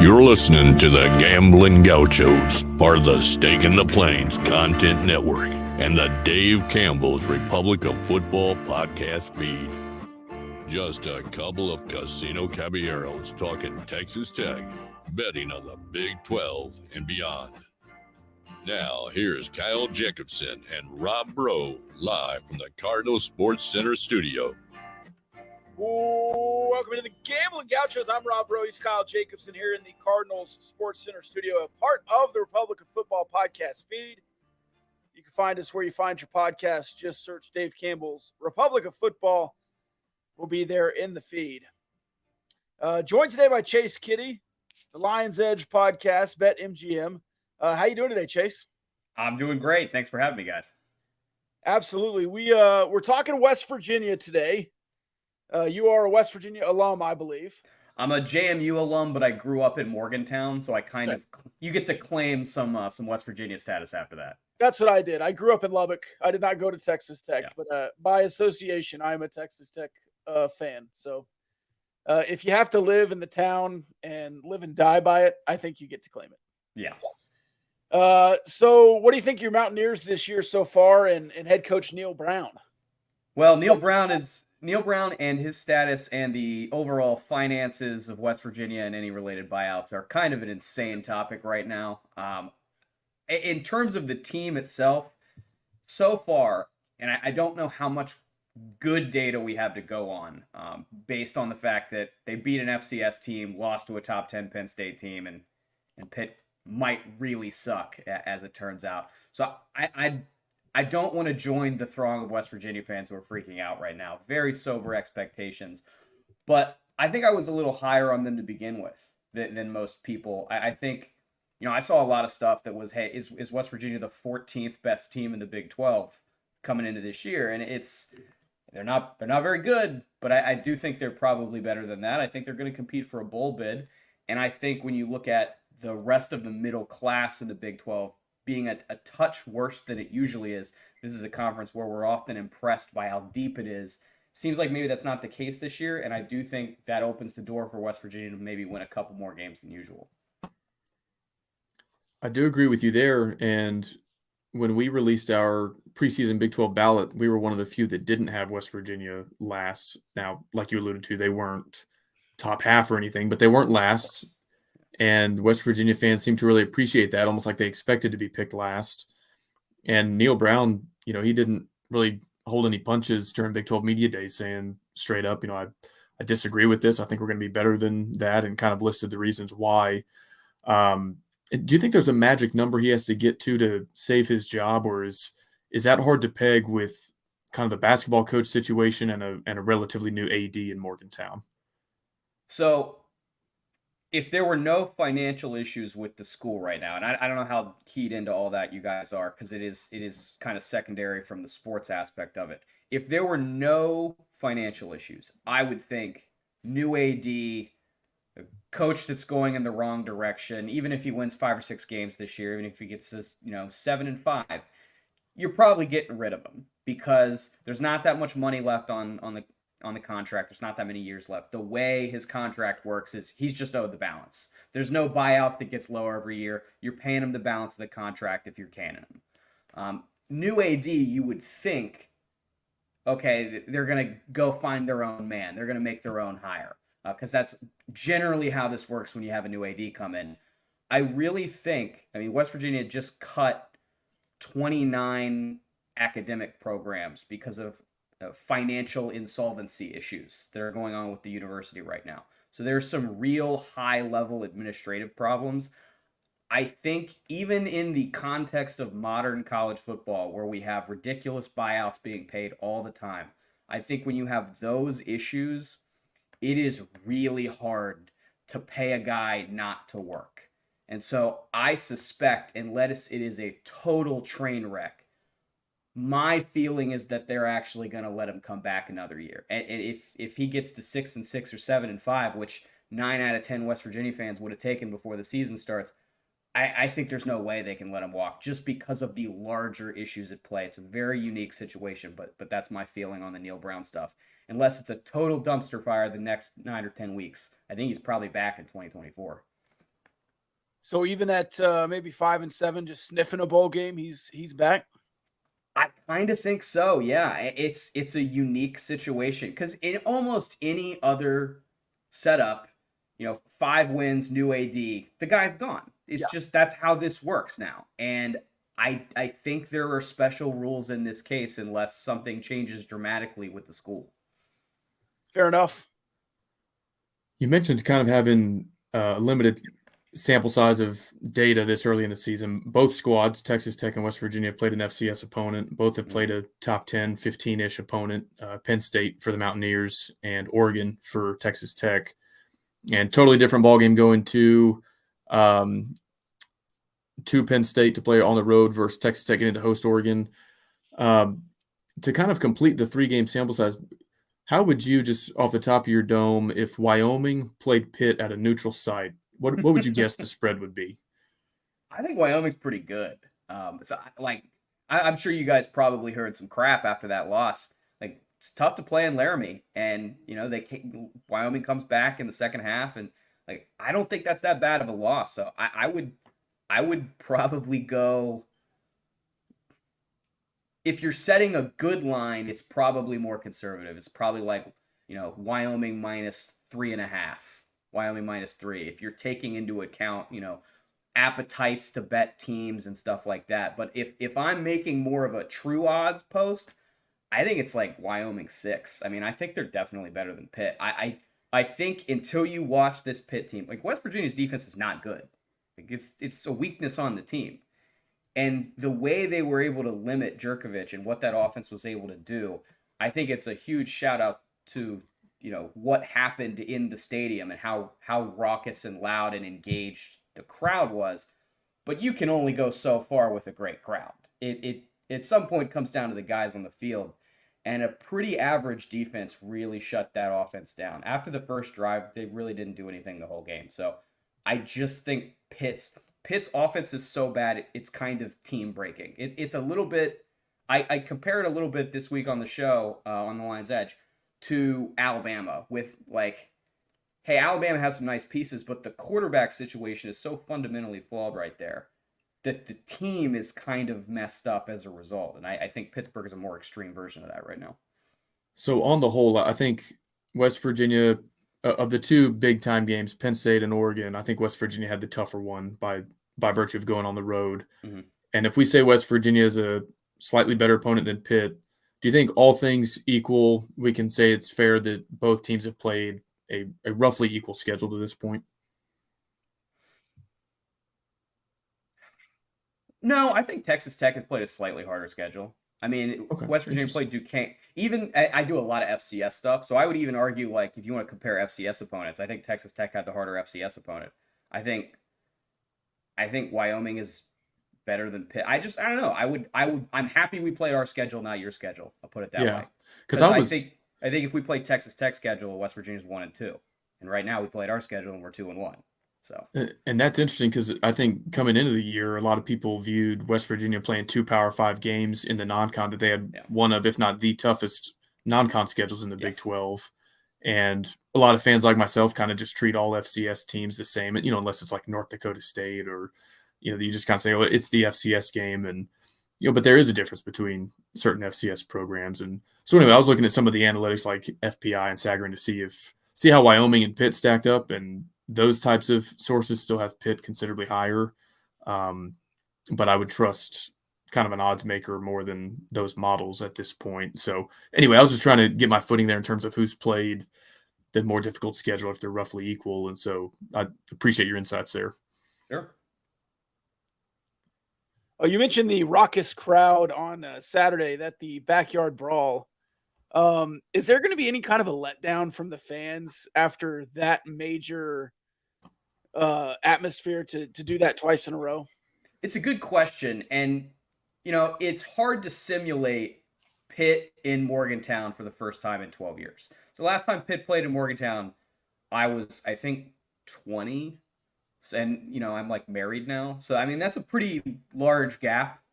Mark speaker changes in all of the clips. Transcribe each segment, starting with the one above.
Speaker 1: You're listening to the Gambling Gauchos, part of the Stake in the Plains Content Network, and the Dave Campbell's Republic of Football podcast feed. Just a couple of casino caballeros talking Texas Tech, betting on the Big 12 and beyond. Now, here's Kyle Jacobson and Rob Bro, live from the Cardinal Sports Center studio.
Speaker 2: Welcome to the Gambling Gauchos. I'm Rob Bro. He's Kyle Jacobson here in the Cardinals Sports Center studio, a part of the Republic of Football podcast feed. You can find us where you find your podcasts. Just search Dave Campbell's Republic of Football. We'll be there in the feed. Joined today by Chase Kitty, the Lion's Edge podcast, Bet MGM. How you doing today, Chase?
Speaker 3: I'm doing great. Thanks for having me, guys.
Speaker 2: Absolutely. We're talking West Virginia today. You are a West Virginia alum, I believe.
Speaker 3: I'm a JMU alum, but I grew up in Morgantown, so I you get to claim some West Virginia status after that.
Speaker 2: That's what I did. I grew up in Lubbock. I did not go to Texas Tech, but by association, I'm a Texas Tech fan. So if you have to live in the town and live and die by it, I think you get to claim it.
Speaker 3: Yeah.
Speaker 2: So what do you think of your Mountaineers this year so far and head coach Neil Brown?
Speaker 3: Well, Neil Brown and his status and the overall finances of West Virginia and any related buyouts are kind of an insane topic right now. In terms of the team itself, so far, and I don't know how much good data we have to go on based on the fact that they beat an FCS team, lost to a top 10 Penn State team, and Pitt might really suck, as it turns out. So I don't want to join the throng of West Virginia fans who are freaking out right now. Very sober expectations. But I think I was a little higher on them to begin with than most people. I think, I saw a lot of stuff that was, hey, is West Virginia the 14th best team in the Big 12 coming into this year? And they're not very good, but I do think they're probably better than that. I think they're going to compete for a bowl bid. And I think when you look at the rest of the middle class in the Big 12, being a touch worse than it usually is. This is a conference where we're often impressed by how deep it is. Seems like maybe that's not the case this year, and I do think that opens the door for West Virginia to maybe win a couple more games than usual.
Speaker 4: I do agree with you there, and when we released our preseason Big 12 ballot, we were one of the few that didn't have West Virginia last. Now, like you alluded to, they weren't top half or anything, but they weren't last. And West Virginia fans seem to really appreciate that, almost like they expected to be picked last. And Neil Brown, he didn't really hold any punches during Big 12 media days saying straight up, I disagree with this. I think we're going to be better than that, and kind of listed the reasons why. Do you think there's a magic number he has to get to save his job, or is that hard to peg with kind of the basketball coach situation and a relatively new AD in Morgantown?
Speaker 3: So if there were no financial issues with the school right now, and I don't know how keyed into all that you guys are, because it is kind of secondary from the sports aspect of it. If there were no financial issues, I would think new AD, a coach that's going in the wrong direction, even if he wins 5 or 6 games this year, even if he gets this, 7-5, you're probably getting rid of him because there's not that much money left on the contract. There's not that many years left. The way his contract works is he's just owed the balance. There's no buyout that gets lower every year. You're paying him the balance of the contract if you're canning him. New AD, you would think, okay, they're going to go find their own man. They're going to make their own hire because that's generally how this works when you have a new AD come in. I really think, West Virginia just cut 29 academic programs because of financial insolvency issues that are going on with the university right now. So there's some real high-level administrative problems. I think even in the context of modern college football, where we have ridiculous buyouts being paid all the time, I think when you have those issues, it is really hard to pay a guy not to work. And so I suspect, unless it is a total train wreck, my feeling is that they're actually going to let him come back another year. And if he gets to 6-6 or 7-5, which 9 out of 10 West Virginia fans would have taken before the season starts, I think there's no way they can let him walk just because of the larger issues at play. It's a very unique situation, but that's my feeling on the Neil Brown stuff. Unless it's a total dumpster fire the next 9 or 10 weeks, I think he's probably back in 2024.
Speaker 2: So even at maybe 5-7, just sniffing a bowl game, he's back.
Speaker 3: I kind of think so. Yeah, it's a unique situation because in almost any other setup, 5 wins, new AD, the guy's gone. It's
Speaker 2: Yeah,
Speaker 3: just that's how this works now. And I think there are special rules in this case unless something changes dramatically with the school.
Speaker 2: fair enough.
Speaker 4: You mentioned kind of having a limited sample size of data this early in the season. Both squads, Texas Tech and West Virginia, have played an FCS opponent. Both have played a top 10, 15-ish opponent, Penn State for the Mountaineers and Oregon for Texas Tech. And totally different ballgame going to Penn State to play on the road versus Texas Tech getting to host Oregon. To kind of complete the 3-game sample size, how would you, just off the top of your dome, if Wyoming played Pitt at a neutral site, what would you guess the spread would be?
Speaker 3: I think Wyoming's pretty good. I'm sure you guys probably heard some crap after that loss. Like, it's tough to play in Laramie, and Wyoming comes back in the second half, and like I don't think that's that bad of a loss. So I would probably go. If you're setting a good line, it's probably more conservative. It's probably like, Wyoming -3.5, Wyoming -3. If you're taking into account, appetites to bet teams and stuff like that. But if I'm making more of a true odds post, I think it's like Wyoming 6. I mean, I think they're definitely better than Pitt. I think until you watch this Pitt team, like West Virginia's defense is not good. Like it's a weakness on the team. And the way they were able to limit Jerkovich and what that offense was able to do, I think it's a huge shout out to, what happened in the stadium and how raucous and loud and engaged the crowd was. But you can only go so far with a great crowd. It at some point comes down to the guys on the field. And a pretty average defense really shut that offense down. After the first drive, they really didn't do anything the whole game. So I just think Pitt's offense is so bad, it's kind of team breaking. It's a little bit, I compare it a little bit this week on the show, on the Line's Edge, to Alabama with like, hey, Alabama has some nice pieces, but the quarterback situation is so fundamentally flawed right there that the team is kind of messed up as a result. And I think Pittsburgh is a more extreme version of that right now.
Speaker 4: So on the whole, I think West Virginia, of the two big-time games, Penn State and Oregon, I think West Virginia had the tougher one by virtue of going on the road.
Speaker 3: Mm-hmm.
Speaker 4: And if we say West Virginia is a slightly better opponent than Pitt, do you think all things equal, we can say it's fair that both teams have played a roughly equal schedule to this point?
Speaker 3: No, I think Texas Tech has played a slightly harder schedule. I mean,
Speaker 4: Okay,
Speaker 3: West Virginia played Duquesne. Even I do a lot of FCS stuff, so I would even argue, like, if you want to compare FCS opponents, I think Texas Tech had the harder FCS opponent. I think Wyoming is better than Pitt. I don't know. I'm happy we played our schedule, not your schedule. I'll put it that way. Because I think if we played Texas Tech schedule, West Virginia's 1-2, and right now we played our schedule and we're 2-1. So,
Speaker 4: and that's interesting because I think coming into the year, a lot of people viewed West Virginia playing 2 Power 5 games in the non-con, that they had one of, if not the toughest non-con schedules in the Big 12. And a lot of fans like myself kind of just treat all FCS teams the same, unless it's like North Dakota State or, you just kind of say, oh, it's the FCS game. And, but there is a difference between certain FCS programs. And so anyway, I was looking at some of the analytics like FPI and Sagarin to see how Wyoming and Pitt stacked up, and those types of sources still have Pitt considerably higher. But I would trust kind of an odds maker more than those models at this point. So anyway, I was just trying to get my footing there in terms of who's played the more difficult schedule if they're roughly equal. And so I appreciate your insights there.
Speaker 3: Sure.
Speaker 2: Oh, you mentioned the raucous crowd on Saturday, that the backyard brawl. Is there going to be any kind of a letdown from the fans after that major atmosphere to do that twice in a row?
Speaker 3: It's a good question. And, it's hard to simulate Pitt in Morgantown for the first time in 12 years. So last time Pitt played in Morgantown, I was, I think, 20. And, I'm like married now. So, I mean, that's a pretty large gap.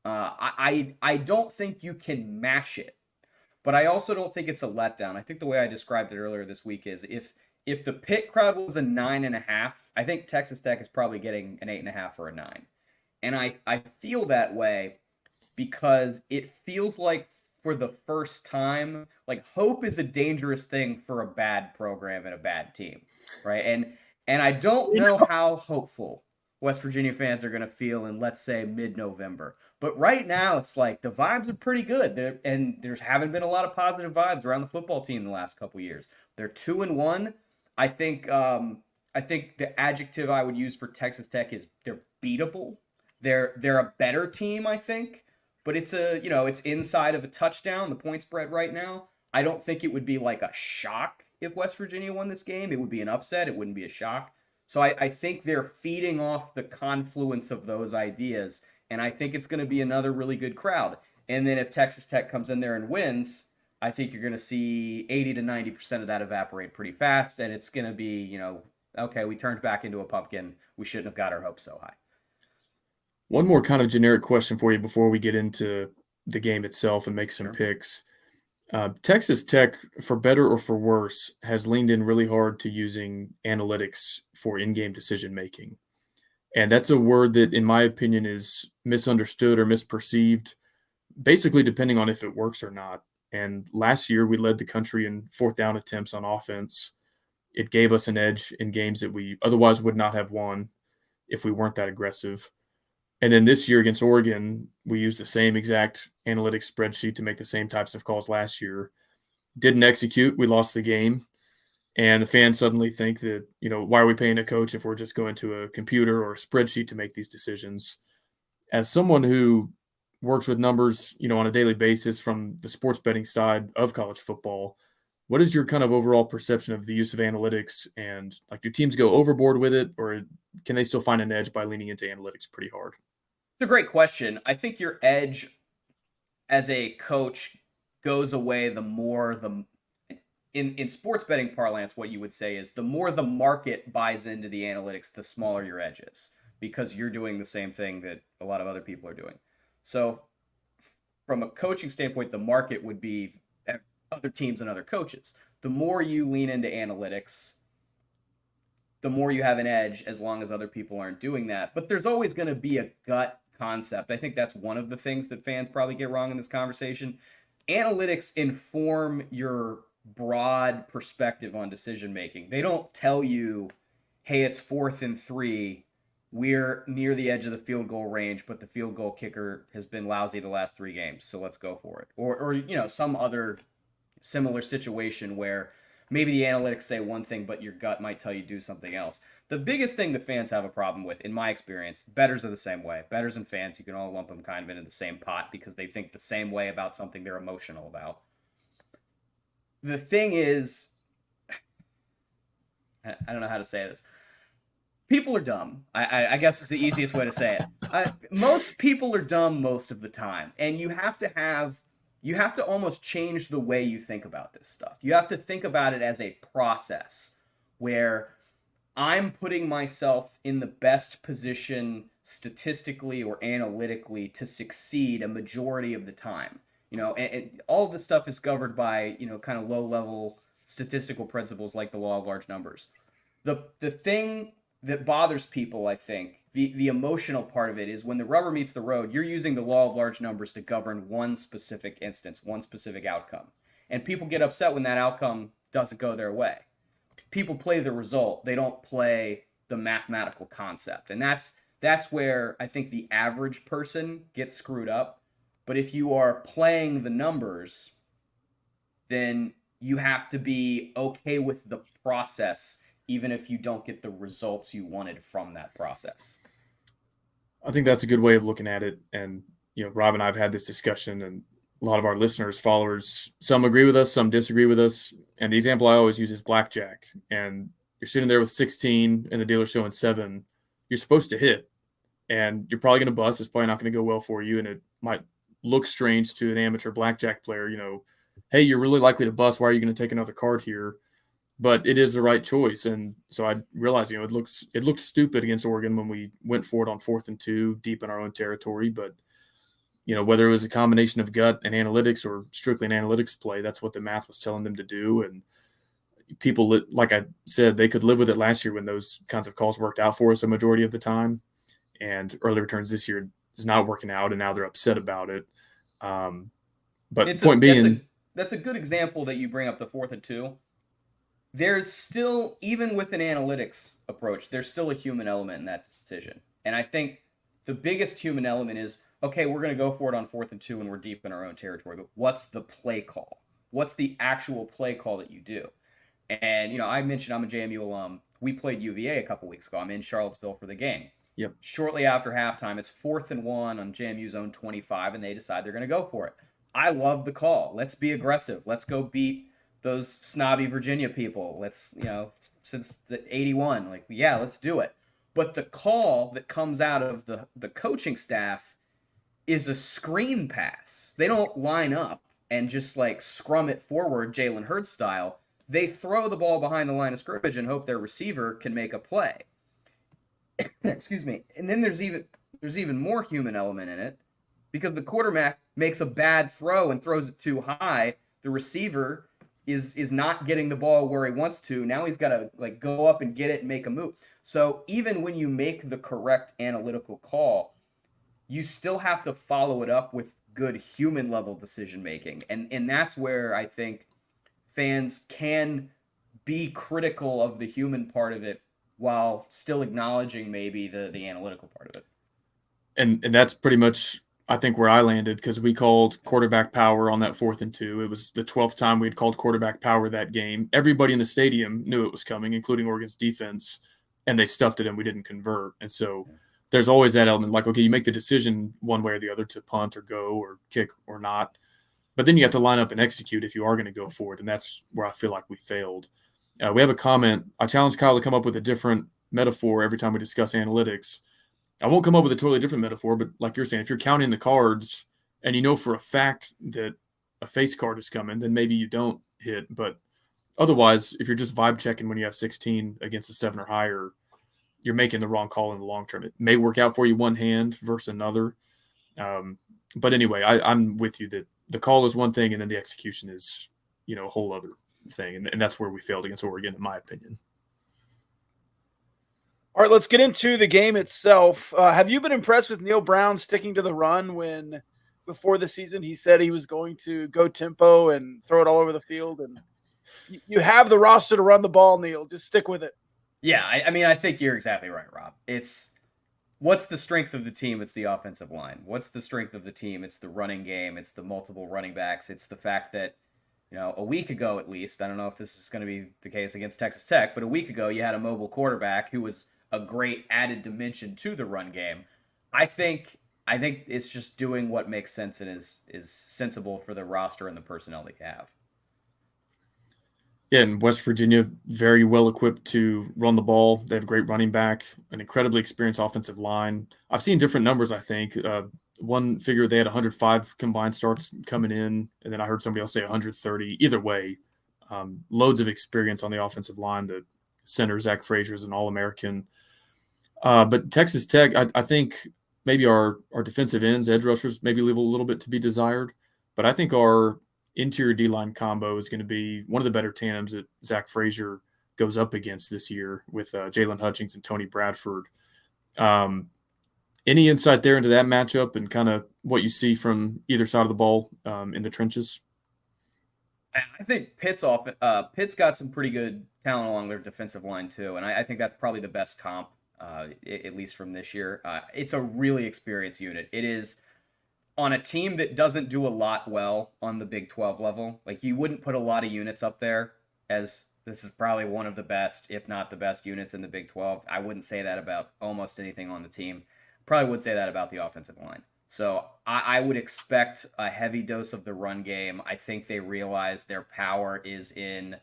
Speaker 3: I don't think you can match it. But I also don't think it's a letdown. I think the way I described it earlier this week is if the Pitt crowd was a 9.5, I think Texas Tech is probably getting an 8.5 or a 9. And I feel that way because it feels like for the first time, like hope is a dangerous thing for a bad program and a bad team, right? And I don't know how hopeful West Virginia fans are going to feel in, let's say, mid-November. But right now, it's like the vibes are pretty good, and there haven't been a lot of positive vibes around the football team the last couple years. They're 2-1. I think the adjective I would use for Texas Tech is they're beatable. They're a better team, I think, but it's it's inside of a touchdown, the point spread right now. I don't think it would be like a shock if West Virginia won this game. It would be an upset. It wouldn't be a shock. So I think they're feeding off the confluence of those ideas, and I think it's going to be another really good crowd. And then if Texas Tech comes in there and wins, I think you're going to see 80 to 90% of that evaporate pretty fast, and it's going to be, okay, we turned back into a pumpkin. We shouldn't have got our hopes so high.
Speaker 4: One more kind of generic question for you before we get into the game itself and make some picks. Texas Tech, for better or for worse, has leaned in really hard to using analytics for in-game decision-making. And that's a word that, in my opinion, is misunderstood or misperceived, basically depending on if it works or not. And last year, we led the country in fourth down attempts on offense. It gave us an edge in games that we otherwise would not have won if we weren't that aggressive. And then this year against Oregon, we used the same exact analytics spreadsheet to make the same types of calls last year. Didn't execute. We lost the game. And the fans suddenly think that, why are we paying a coach if we're just going to a computer or a spreadsheet to make these decisions? As someone who works with numbers, on a daily basis from the sports betting side of college football, what is your kind of overall perception of the use of analytics? And do teams go overboard with it, or can they still find an edge by leaning into analytics pretty hard?
Speaker 3: It's a great question. I think your edge as a coach goes away the more in sports betting parlance, what you would say is the more the market buys into the analytics, the smaller your edge is, because you're doing the same thing that a lot of other people are doing. So from a coaching standpoint, the market would be other teams and other coaches. The more you lean into analytics, the more you have an edge, as long as other people aren't doing that. But there's always going to be a gut concept. I think that's one of the things that fans probably get wrong in this conversation. Analytics inform your broad perspective on decision making. They don't tell you, hey, it's 4th and 3. We're near the edge of the field goal range, but the field goal kicker has been lousy the last 3 games, so let's go for it. Or some other similar situation where maybe the analytics say one thing, but your gut might tell you do something else. The biggest thing that fans have a problem with, in my experience, bettors are the same way. Bettors and fans, you can all lump them kind of into the same pot because they think the same way about something they're emotional about. The thing is, I don't know how to say this. People are dumb. I guess is the easiest way to say it. Most people are dumb most of the time, and you have to almost change the way you think about this stuff. You have to think about it as a process where I'm putting myself in the best position statistically or analytically to succeed a majority of the time. And all of this stuff is governed by, kind of low-level statistical principles like the law of large numbers. The thing that bothers people, I think, the emotional part of it is when the rubber meets the road, you're using the law of large numbers to govern one specific instance, one specific outcome. And people get upset when that outcome doesn't go their way. People play the result. They don't play the mathematical concept. And that's where I think the average person gets screwed up. But if you are playing the numbers, then you have to be okay with the process, even if you don't get the results you wanted from that process.
Speaker 4: I think that's a good way of looking at it. And, Rob and I have had this discussion, and a lot of our listeners, followers, some agree with us, some disagree with us. And the example I always use is blackjack. And you're sitting there with 16 and the dealer's showing 7. You're supposed to hit, and you're probably going to bust. It's probably not going to go well for you. And it might look strange to an amateur blackjack player, hey, you're really likely to bust. Why are you going to take another card here? But it is the right choice. And so I realized, it looks stupid against Oregon when we went for it on 4th and 2 deep in our own territory. But, whether it was a combination of gut and analytics or strictly an analytics play, that's what the math was telling them to do. And, people, like I said, they could live with it last year when those kinds of calls worked out for us a majority of the time. And early returns this year is not working out, and now they're upset about it. But
Speaker 3: that's a good example that you bring up, the 4th and 2. There's still, even with an analytics approach, there's still a human element in that decision. And I think the biggest human element is, okay, we're going to go for it on 4th and 2 and we're deep in our own territory, but what's the play call? What's the actual play call that you do? And, I mentioned I'm a JMU alum. We played UVA a couple weeks ago. I'm in Charlottesville for the game.
Speaker 4: Yep.
Speaker 3: Shortly after halftime, it's 4th and 1 on JMU's own 25, and they decide they're going to go for it. I love the call. Let's be aggressive. Let's go beat those snobby Virginia people. Let's, since the 81, let's do it. But the call that comes out of the coaching staff is a screen pass. They don't line up and just scrum it forward, Jalen Hurts style. They throw the ball behind the line of scrimmage and hope their receiver can make a play. Excuse me. And then there's even more human element in it, because the quarterback makes a bad throw and throws it too high. The receiver is not getting the ball where he wants to. Now he's got to go up and get it and make a move. So even when you make the correct analytical call, you still have to follow it up with good human level decision making. And that's where I think fans can be critical of the human part of it while still acknowledging maybe the analytical part of it.
Speaker 4: And that's pretty much, I think, where I landed, because we called quarterback power on that 4th and 2. It was the 12th time we had called quarterback power that game. Everybody in the stadium knew it was coming, including Oregon's defense, and they stuffed it and we didn't convert. And so there's always that element, okay, you make the decision one way or the other to punt or go or kick or not, but then you have to line up and execute if you are going to go for it, and that's where I feel like we failed. We have a comment. I challenge Kyle to come up with a different metaphor every time we discuss analytics. I won't come up with a totally different metaphor, but like you're saying, if you're counting the cards and you know for a fact that a face card is coming, then maybe you don't hit. But otherwise, if you're just vibe checking when you have 16 against a 7 or higher, you're making the wrong call in the long term. It may work out for you one hand versus another. But anyway, I'm with you that the call is one thing and then the execution is, a whole other thing. And that's where we failed against Oregon, in my opinion.
Speaker 2: All right, let's get into the game itself. Have you been impressed with Neil Brown sticking to the run when before the season he said he was going to go tempo and throw it all over the field? And you have the roster to run the ball, Neil. Just stick with it.
Speaker 3: Yeah, I think you're exactly right, Rob. What's the strength of the team? It's the offensive line. What's the strength of the team? It's the running game. It's the multiple running backs. It's the fact that, a week ago at least, I don't know if this is going to be the case against Texas Tech, but a week ago you had a mobile quarterback who was a great added dimension to the run game. I think it's just doing what makes sense and is sensible for the roster and the personnel that you have.
Speaker 4: Yeah, and West Virginia, very well equipped to run the ball. They have a great running back, an incredibly experienced offensive line. I've seen different numbers, I think. One figure, they had 105 combined starts coming in, and then I heard somebody else say 130. Either way, loads of experience on the offensive line. The center, Zach Frazier, is an All-American. But Texas Tech, I think maybe our defensive ends, edge rushers, maybe leave a little bit to be desired. But I think our interior D-line combo is going to be one of the better tandems that Zach Frazier goes up against this year with Jalen Hutchings and Tony Bradford. Any insight there into that matchup and kind of what you see from either side of the ball in the trenches?
Speaker 3: I think Pitt's got some pretty good talent along their defensive line too, and I think that's probably the best comp, at least from this year. It's a really experienced unit. It is on a team that doesn't do a lot well on the Big 12 level. You wouldn't put a lot of units up there, as this is probably one of the best, if not the best units in the Big 12. I wouldn't say that about almost anything on the team. Probably would say that about the offensive line. So I would expect a heavy dose of the run game. I think they realize their power is in,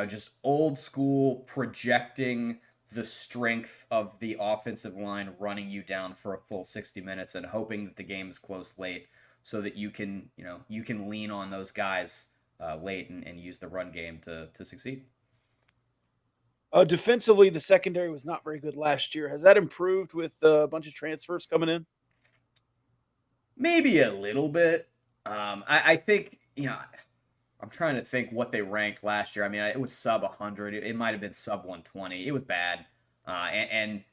Speaker 3: just old school projecting the strength of the offensive line, running you down for a full 60 minutes and hoping that the game is close late so that you can lean on those guys late and use the run game to succeed.
Speaker 2: Defensively, the secondary was not very good last year. Has that improved with a bunch of transfers coming in?
Speaker 3: Maybe a little bit. I think, I'm trying to think what they ranked last year. I mean, it was sub 100. It might have been sub 120. It was bad. And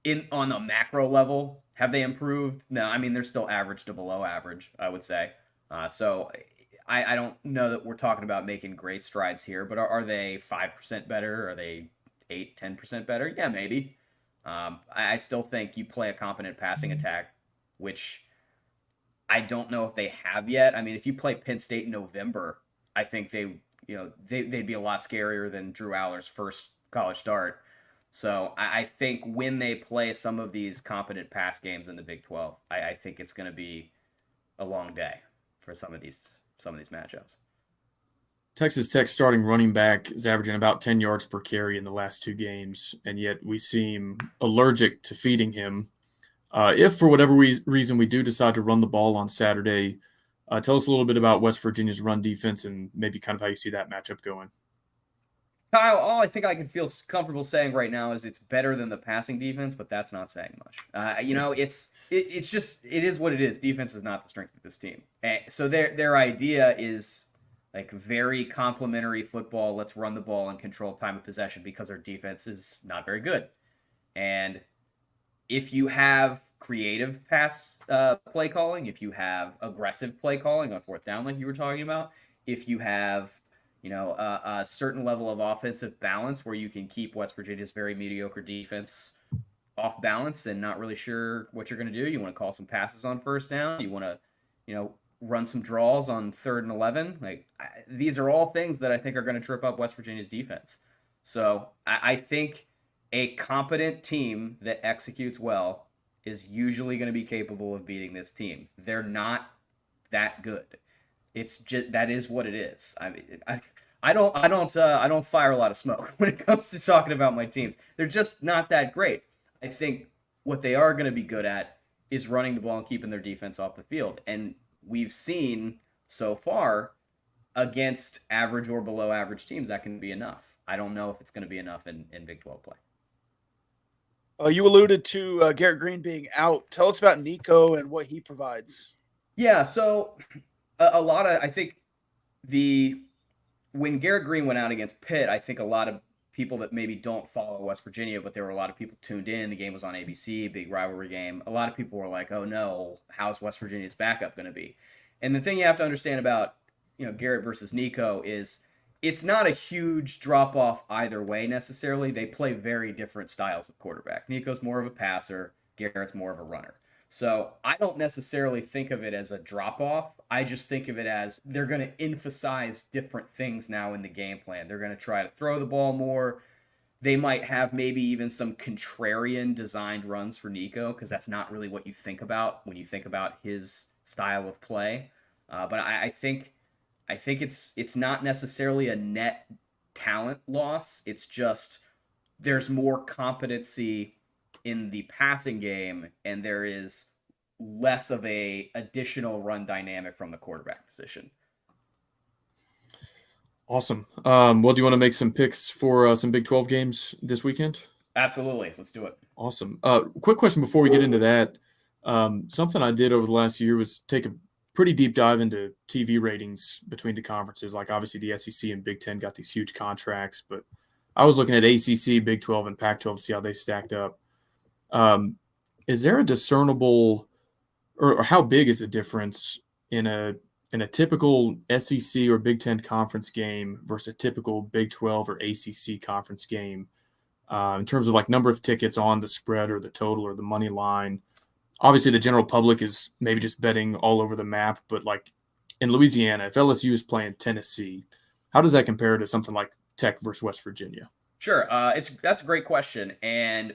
Speaker 3: in on the macro level, have they improved? No, I mean they're still average to below average, I would say. So I don't know that we're talking about making great strides here, but are they 5% better? Are they 8-10% better? Yeah, maybe. I still think you play a competent passing attack, which I don't know if they have yet. I mean, if you play Penn State in November, I think they'd be a lot scarier than Drew Aller's first college start. So I think when they play some of these competent pass games in the Big 12, I think it's going to be a long day for some of these matchups.
Speaker 4: Texas Tech starting running back is averaging about 10 yards per carry in the last 2 games, and yet we seem allergic to feeding him. If for whatever reason we do decide to run the ball on Saturday, tell us a little bit about West Virginia's run defense and maybe kind of how you see that matchup going.
Speaker 3: Kyle, all I think I can feel comfortable saying right now is it's better than the passing defense, but that's not saying much. It's just it is what it is. Defense is not the strength of this team. So their idea is like very complimentary football. Let's run the ball and control time of possession because our defense is not very good. And if you have creative pass play calling, if you have aggressive play calling on fourth down, like you were talking about, if you have a certain level of offensive balance where you can keep West Virginia's very mediocre defense off balance and not really sure what you're going to do. You want to call some passes on first down. You want to, run some draws on 3rd and 11. These are all things that I think are going to trip up West Virginia's defense. So I think a competent team that executes well is usually going to be capable of beating this team. They're not that good. It's just that is what it is. I mean, I don't fire a lot of smoke when it comes to talking about my teams. They're just not that great. I think what they are going to be good at is running the ball and keeping their defense off the field. And we've seen so far against average or below average teams that can be enough. I don't know if it's going to be enough in Big 12 play.
Speaker 2: You alluded to Garrett Green being out. Tell us about Nico and what he provides.
Speaker 3: Yeah, so a lot of, I think when Garrett Green went out against Pitt, I think a lot of people that maybe don't follow West Virginia, but there were a lot of people tuned in. The game was on ABC, big rivalry game. A lot of people were like, oh no, how's West Virginia's backup going to be? And the thing you have to understand about, Garrett versus Nico is it's not a huge drop off either way necessarily. They play very different styles of quarterback. Nico's more of a passer, Garrett's more of a runner. So I don't necessarily think of it as a drop-off. I just think of it as they're going to emphasize different things now in the game plan. They're going to try to throw the ball more. They might have maybe even some contrarian designed runs for Nico because that's not really what you think about when you think about his style of play. But I think it's not necessarily a net talent loss. It's just there's more competency in the passing game, and there is less of a additional run dynamic from the quarterback position.
Speaker 4: Awesome. Well, do you want to make some picks for some Big 12 games this weekend?
Speaker 3: Absolutely. Let's do it.
Speaker 4: Awesome. Quick question before we get into that. Something I did over the last year was take a pretty deep dive into TV ratings between the conferences. Like obviously the SEC and Big 10 got these huge contracts, but I was looking at ACC, Big 12, and Pac-12 to see how they stacked up. Is there a discernible or how big is the difference in a typical SEC or Big 10 conference game versus a typical Big 12 or ACC conference game in terms of like number of tickets on the spread or the total or the money line? Obviously, the general public is maybe just betting all over the map, but like in Louisiana, if LSU is playing Tennessee, how does that compare to something like Tech versus West Virginia?
Speaker 3: Sure. That's a great question. And,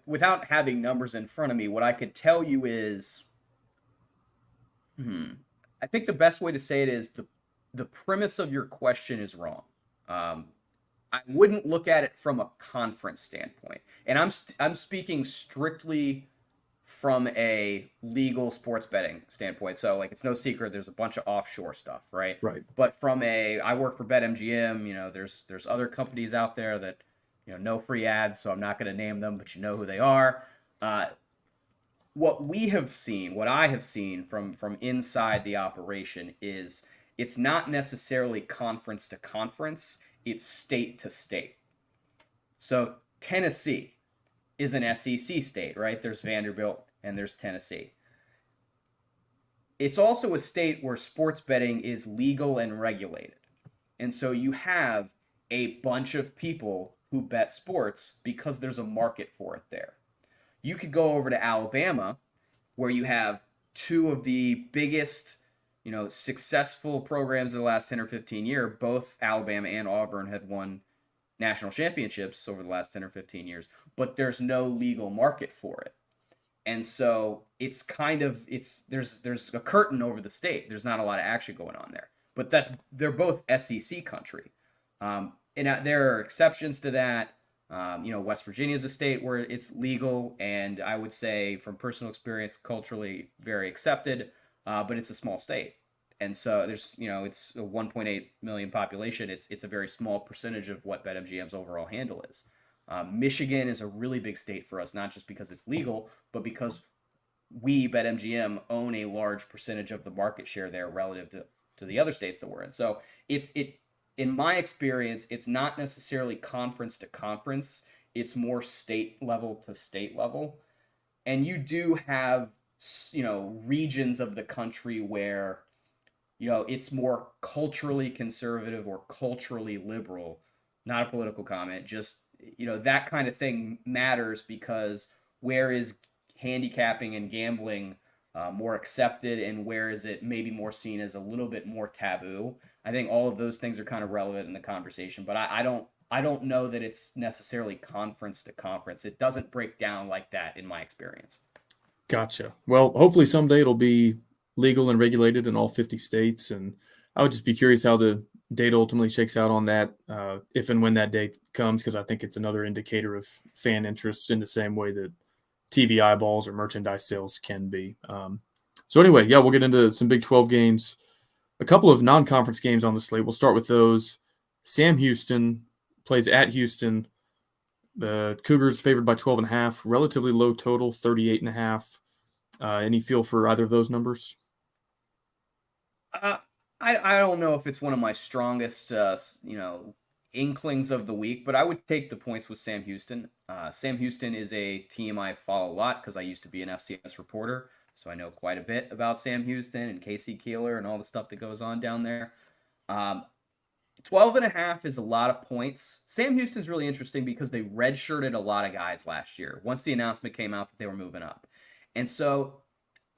Speaker 3: without having numbers in front of me, what I could tell you is, I think the best way to say it is the premise of your question is wrong. I wouldn't look at it from a conference standpoint. And I'm speaking strictly from a legal sports betting standpoint. So like it's no secret there's a bunch of offshore stuff, right?
Speaker 4: Right.
Speaker 3: But I work for BetMGM, there's other companies out there that, no free ads, so I'm not going to name them, but you know who they are. What I have seen from inside the operation is it's not necessarily conference to conference, it's state to state. So Tennessee is an SEC state, right? There's Vanderbilt and there's Tennessee. It's also a state where sports betting is legal and regulated. And so you have a bunch of people who bet sports because there's a market for it there. You could go over to Alabama, where you have two of the biggest, successful programs of the last 10 or 15 years. Both Alabama and Auburn had won national championships over the last 10 or 15 years, but there's no legal market for it. And so it's there's a curtain over the state. There's not a lot of action going on there. But they're both SEC country. And there are exceptions to that. West Virginia is a state where it's legal, and I would say from personal experience, culturally very accepted, but it's a small state. And so there's, it's a 1.8 million population. It's a very small percentage of what BetMGM's overall handle is. Michigan is a really big state for us, not just because it's legal, but because we, BetMGM, own a large percentage of the market share there relative to the other states that we're in. So in my experience, it's not necessarily conference to conference. It's more state level to state level. And you do have, regions of the country where, it's more culturally conservative or culturally liberal. Not a political comment, just, that kind of thing matters, because where is handicapping and gambling more accepted, and where is it maybe more seen as a little bit more taboo? I think all of those things are kind of relevant in the conversation, but I don't know that it's necessarily conference to conference. It doesn't break down like that in my experience.
Speaker 4: Gotcha. Well, hopefully someday it'll be legal and regulated in all 50 states, and I would just be curious how the date ultimately shakes out on that, if and when that date comes, because I think it's another indicator of fan interest in the same way that TV eyeballs or merchandise sales can be. So anyway, yeah, we'll get into some Big 12 games. A couple of non-conference games on the slate. We'll start with those. Sam Houston plays at Houston. The Cougars favored by 12.5. Relatively low total, 38.5. Any feel for either of those numbers?
Speaker 3: I don't know if it's one of my strongest, inklings of the week, but I would take the points with Sam Houston. Sam Houston is a team I follow a lot because I used to be an FCS reporter, so I know quite a bit about Sam Houston and Casey Keeler and all the stuff that goes on down there. 12.5 is a lot of points. Sam Houston's really interesting because they redshirted a lot of guys last year once the announcement came out that they were moving up. And so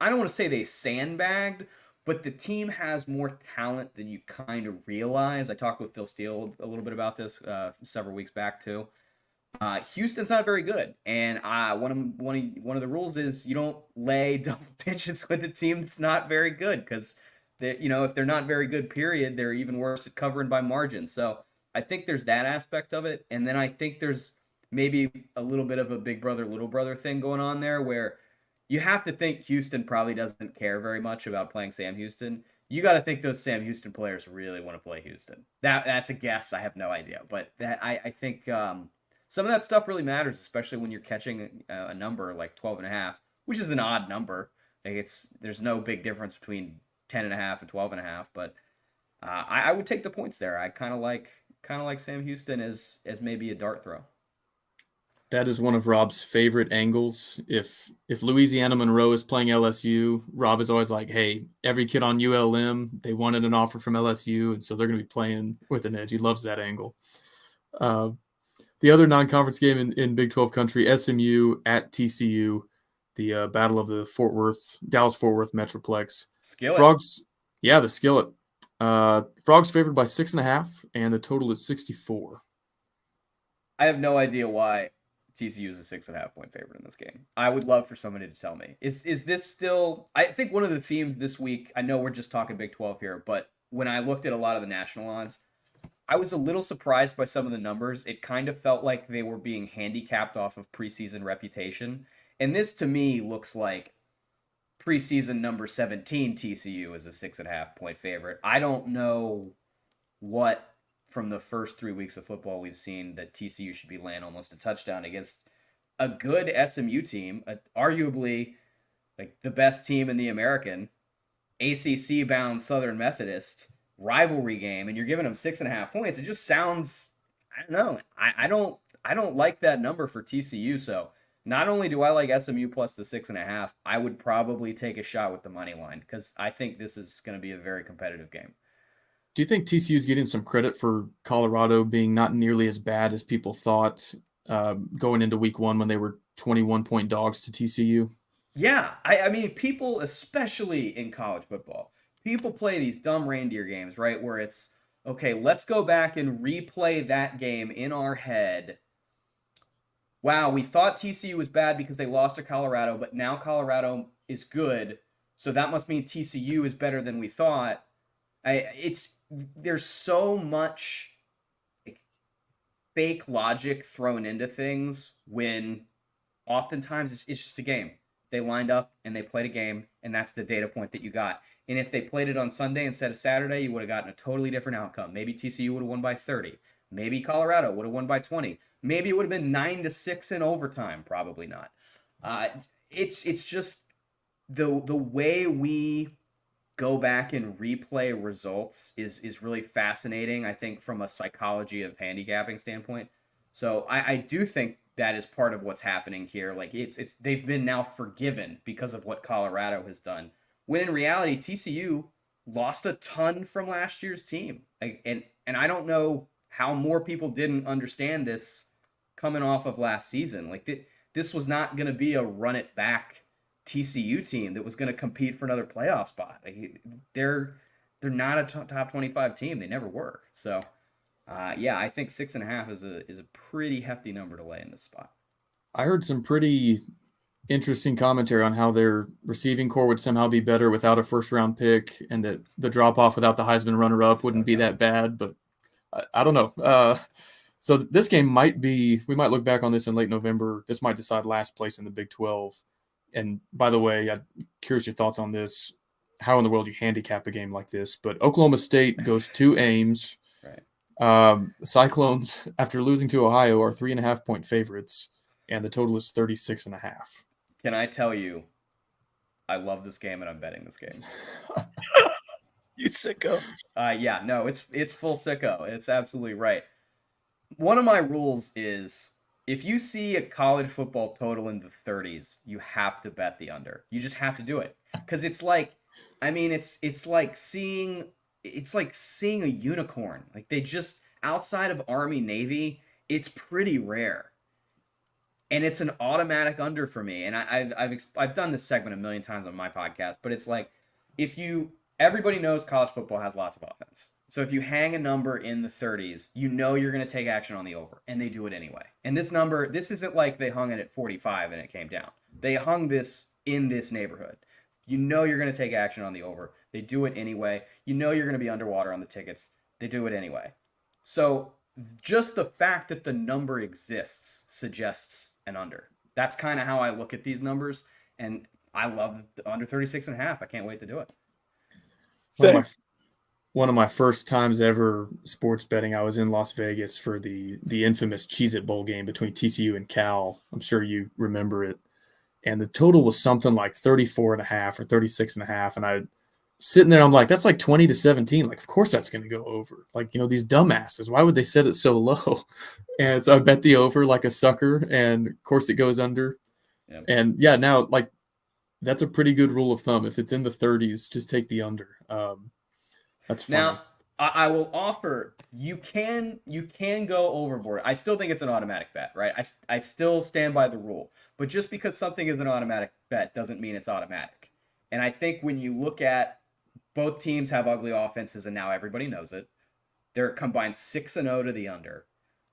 Speaker 3: I don't want to say they sandbagged, but the team has more talent than you kind of realize. I talked with Phil Steele a little bit about this several weeks back too. Houston's not very good, and one of the rules is you don't lay double digits with a team that's not very good, because if they're not very good, period, they're even worse at covering by margin. So I think there's that aspect of it, and then I think there's maybe a little bit of a big brother little brother thing going on there, where you have to think Houston probably doesn't care very much about playing Sam Houston. You got to think those Sam Houston players really want to play Houston. That's a guess. I have no idea. But I think some of that stuff really matters, especially when you're catching a number like 12.5, which is an odd number. Like there's no big difference between 10.5 and 12.5. But I would take the points there. I kind of like Sam Houston as maybe a dart throw.
Speaker 4: That is one of Rob's favorite angles. If Louisiana Monroe is playing LSU, Rob is always like, hey, every kid on ULM, they wanted an offer from LSU, and so they're going to be playing with an edge. He loves that angle. The other non-conference game in Big 12 country, SMU at TCU, the battle of the Dallas-Fort Worth Metroplex.
Speaker 3: Skillet.
Speaker 4: Frogs, yeah, the Skillet. Frogs favored by 6.5, and the total is 64.
Speaker 3: I have no idea why TCU is a 6.5 point favorite in this game. I would love for somebody to tell me. Is this still? I think one of the themes this week, I know we're just talking Big 12 here, but when I looked at a lot of the national odds, I was a little surprised by some of the numbers. It kind of felt like they were being handicapped off of preseason reputation. And this to me looks like preseason number 17 TCU is a 6.5 point favorite. I don't know what from the first 3 weeks of football we've seen that TCU should be laying almost a touchdown against a good SMU team, arguably like the best team in the American, ACC-bound Southern Methodist, rivalry game and you're giving them 6.5 points, it just sounds, I don't know. I don't like that number for TCU. So not only do I like SMU plus the 6.5, I would probably take a shot with the money line because I think this is going to be a very competitive game.
Speaker 4: Do you think TCU is getting some credit for Colorado being not nearly as bad as people thought going into week 1 when they were 21-point dogs to TCU?
Speaker 3: Yeah, I mean, people, especially in college football, people play these dumb reindeer games, right? Where it's, okay, let's go back and replay that game in our head. Wow, we thought TCU was bad because they lost to Colorado, but now Colorado is good. So that must mean TCU is better than we thought. There's so much fake logic thrown into things when oftentimes it's just a game. They lined up and they played a game, and that's the data point that you got. And if they played it on Sunday instead of Saturday, you would have gotten a totally different outcome. Maybe TCU would have won by 30. Maybe Colorado would have won by 20. Maybe it would have been 9-6 in overtime. Probably not. It's just the way we go back and replay results is really fascinating, I think, from a psychology of handicapping standpoint. So I do think that is part of what's happening here. Like it's they've been now forgiven because of what Colorado has done. When in reality, TCU lost a ton from last year's team. And I don't know how more people didn't understand this coming off of last season. Like this was not going to be a run it back TCU team that was going to compete for another playoff spot. Like, they're not a top 25 team. They never were. So yeah, I think 6.5 is a pretty hefty number to lay in this spot.
Speaker 4: I heard some pretty interesting commentary on how their receiving core would somehow be better without a first-round pick, and that the drop-off without the Heisman runner-up wouldn't be that bad. But I don't know. So this game we might look back on this in late November. This might decide last place in the Big 12. And by the way, I'm curious your thoughts on this. How in the world you handicap a game like this? But Oklahoma State goes to Ames.
Speaker 3: Right.
Speaker 4: Cyclones, after losing to Ohio, are 3.5-point favorites, and the total is 36.5.
Speaker 3: Can I tell you, I love this game and I'm betting this game.
Speaker 2: You sicko.
Speaker 3: Yeah, no, it's full sicko. It's absolutely right. One of my rules is if you see a college football total in the 30s, you have to bet the under. You just have to do it. Because it's like, I mean, it's like seeing a unicorn. Like they just, outside of Army, Navy, it's pretty rare. And it's an automatic under for me. And I've done this segment a million times on my podcast, but it's like, everybody knows college football has lots of offense. So if you hang a number in the 30s, you know you're going to take action on the over, and they do it anyway. And this number, this isn't like they hung it at 45 and it came down. They hung this in this neighborhood. You know you're going to take action on the over. They do it anyway. You know you're going to be underwater on the tickets. They do it anyway. So just the fact that the number exists suggests an under. That's kind of how I look at these numbers, and I love the under 36.5. I can't wait to do it.
Speaker 4: One of my first times ever sports betting, I was in Las Vegas for the infamous Cheez-It Bowl game between TCU and Cal. I'm sure you remember it. And the total was something like 34.5 or 36.5. And I sitting there, I'm like, that's like 20-17. Like, of course that's going to go over. Like, these dumbasses, why would they set it so low? And so I bet the over like a sucker. And of course it goes under. Yep. And yeah, now like that's a pretty good rule of thumb. If it's in the 30s, just take the under. That's funny.
Speaker 3: Now, I will offer you can go overboard. I still think it's an automatic bet, right? I still stand by the rule. But just because something is an automatic bet doesn't mean it's automatic. And I think when you look at both teams have ugly offenses, and now everybody knows it. They're combined 6-0 to the under.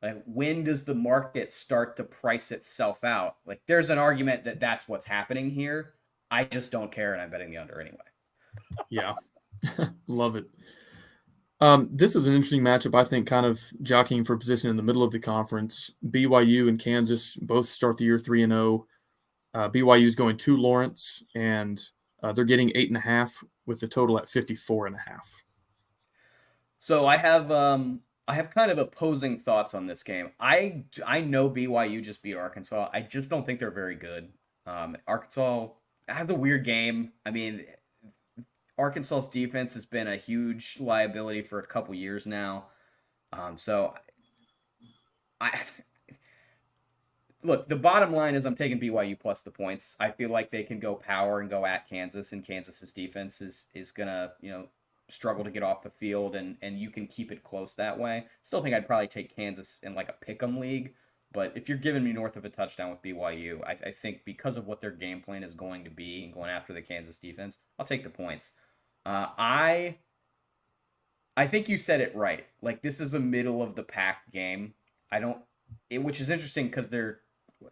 Speaker 3: Like, when does the market start to price itself out? Like, there's an argument that that's what's happening here. I just don't care, and I'm betting the under anyway.
Speaker 4: Yeah. Love it. This is an interesting matchup, I think, kind of jockeying for position in the middle of the conference. BYU and Kansas both start the year 3-0. BYU is going to Lawrence, and they're getting 8.5 with the total at 54.5.
Speaker 3: So I have kind of opposing thoughts on this game. I know BYU just beat Arkansas. I just don't think they're very good. Arkansas has a weird game. I mean, Arkansas's defense has been a huge liability for a couple years now. So I look, the bottom line is I'm taking BYU plus the points. I feel like they can go power and go at Kansas, and Kansas's defense is gonna, struggle to get off the field, and you can keep it close that way. Still think I'd probably take Kansas in like a pick'em league, but if you're giving me north of a touchdown with BYU, I think because of what their game plan is going to be and going after the Kansas defense, I'll take the points. I think you said it right. Like, this is a middle of the pack game. Which is interesting because they're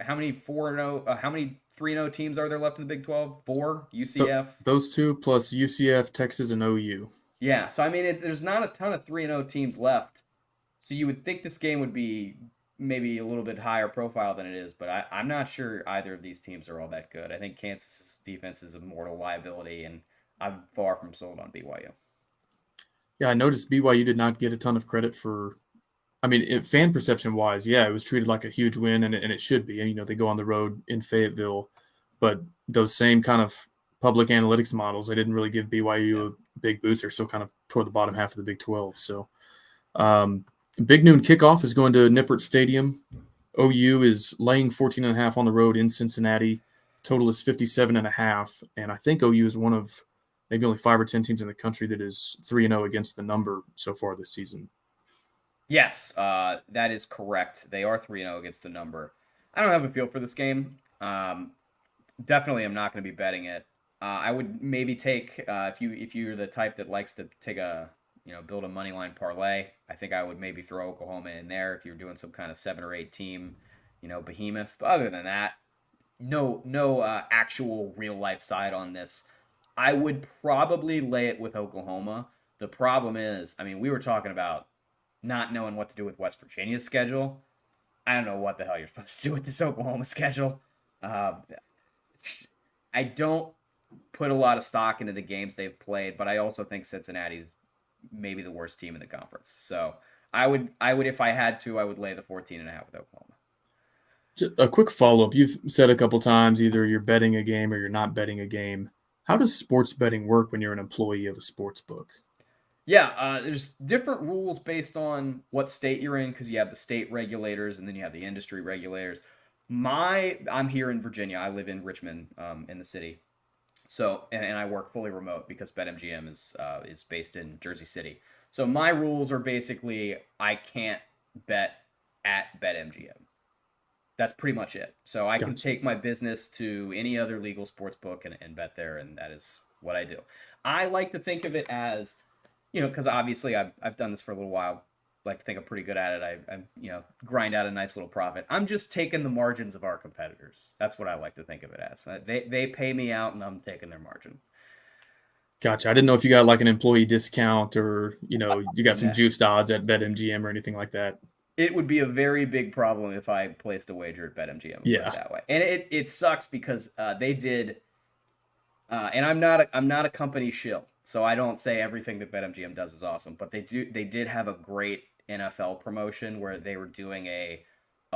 Speaker 3: how many 4-0 how many 3-0 teams are there left in the Big 12? 4? UCF.
Speaker 4: Those two plus UCF, Texas, and OU.
Speaker 3: Yeah, so I mean, there's not a ton of 3-0 teams left. So you would think this game would be maybe a little bit higher profile than it is, but I'm not sure either of these teams are all that good. I think Kansas's defense is a mortal liability, and I'm far from sold on BYU.
Speaker 4: Yeah, I noticed BYU did not get a ton of credit for. I mean, fan perception wise, yeah, it was treated like a huge win, and it should be. And, they go on the road in Fayetteville, but those same kind of public analytics models, they didn't really give BYU a big boost. They're still kind of toward the bottom half of the Big 12. So, big noon kickoff is going to Nippert Stadium. OU is laying 14.5 on the road in Cincinnati. Total is 57.5, and I think OU is one of maybe only 5 or 10 teams in the country that is 3-0 against the number so far this season.
Speaker 3: Yes, that is correct. They are 3-0 against the number. I don't have a feel for this game. Definitely am not going to be betting it. I would maybe take, if you're the type that likes to take build a money line parlay, I think I would maybe throw Oklahoma in there if you're doing some kind of 7 or 8 team, behemoth. But other than that, no actual real life side on this. I would probably lay it with Oklahoma. The problem is, I mean, we were talking about not knowing what to do with West Virginia's schedule. I don't know what the hell you're supposed to do with this Oklahoma schedule. I don't put a lot of stock into the games they've played, but I also think Cincinnati's maybe the worst team in the conference. So I would, if I had to, I would lay the 14.5 with Oklahoma.
Speaker 4: Just a quick follow-up. You've said a couple times either you're betting a game or you're not betting a game. How does sports betting work when you're an employee of a sports book?
Speaker 3: Yeah, there's different rules based on what state you're in because you have the state regulators and then you have the industry regulators. I'm here in Virginia. I live in Richmond, in the city. So, and I work fully remote because BetMGM is based in Jersey City. So my rules are basically I can't bet at BetMGM. That's pretty much it. So I can take my business to any other legal sports book and bet there, and that is what I do. I like to think of it as, because obviously I've done this for a little while. Like to think I'm pretty good at it. I grind out a nice little profit. I'm just taking the margins of our competitors. That's what I like to think of it as. They pay me out, and I'm taking their margin.
Speaker 4: Gotcha. I didn't know if you got like an employee discount or you got some juiced odds at BetMGM or anything like that.
Speaker 3: It would be a very big problem if I placed a wager at BetMGM.
Speaker 4: Yeah,
Speaker 3: put it that way. And it sucks because they did. And I'm not a company shill, so I don't say everything that BetMGM does is awesome. But they did have a great NFL promotion where they were doing a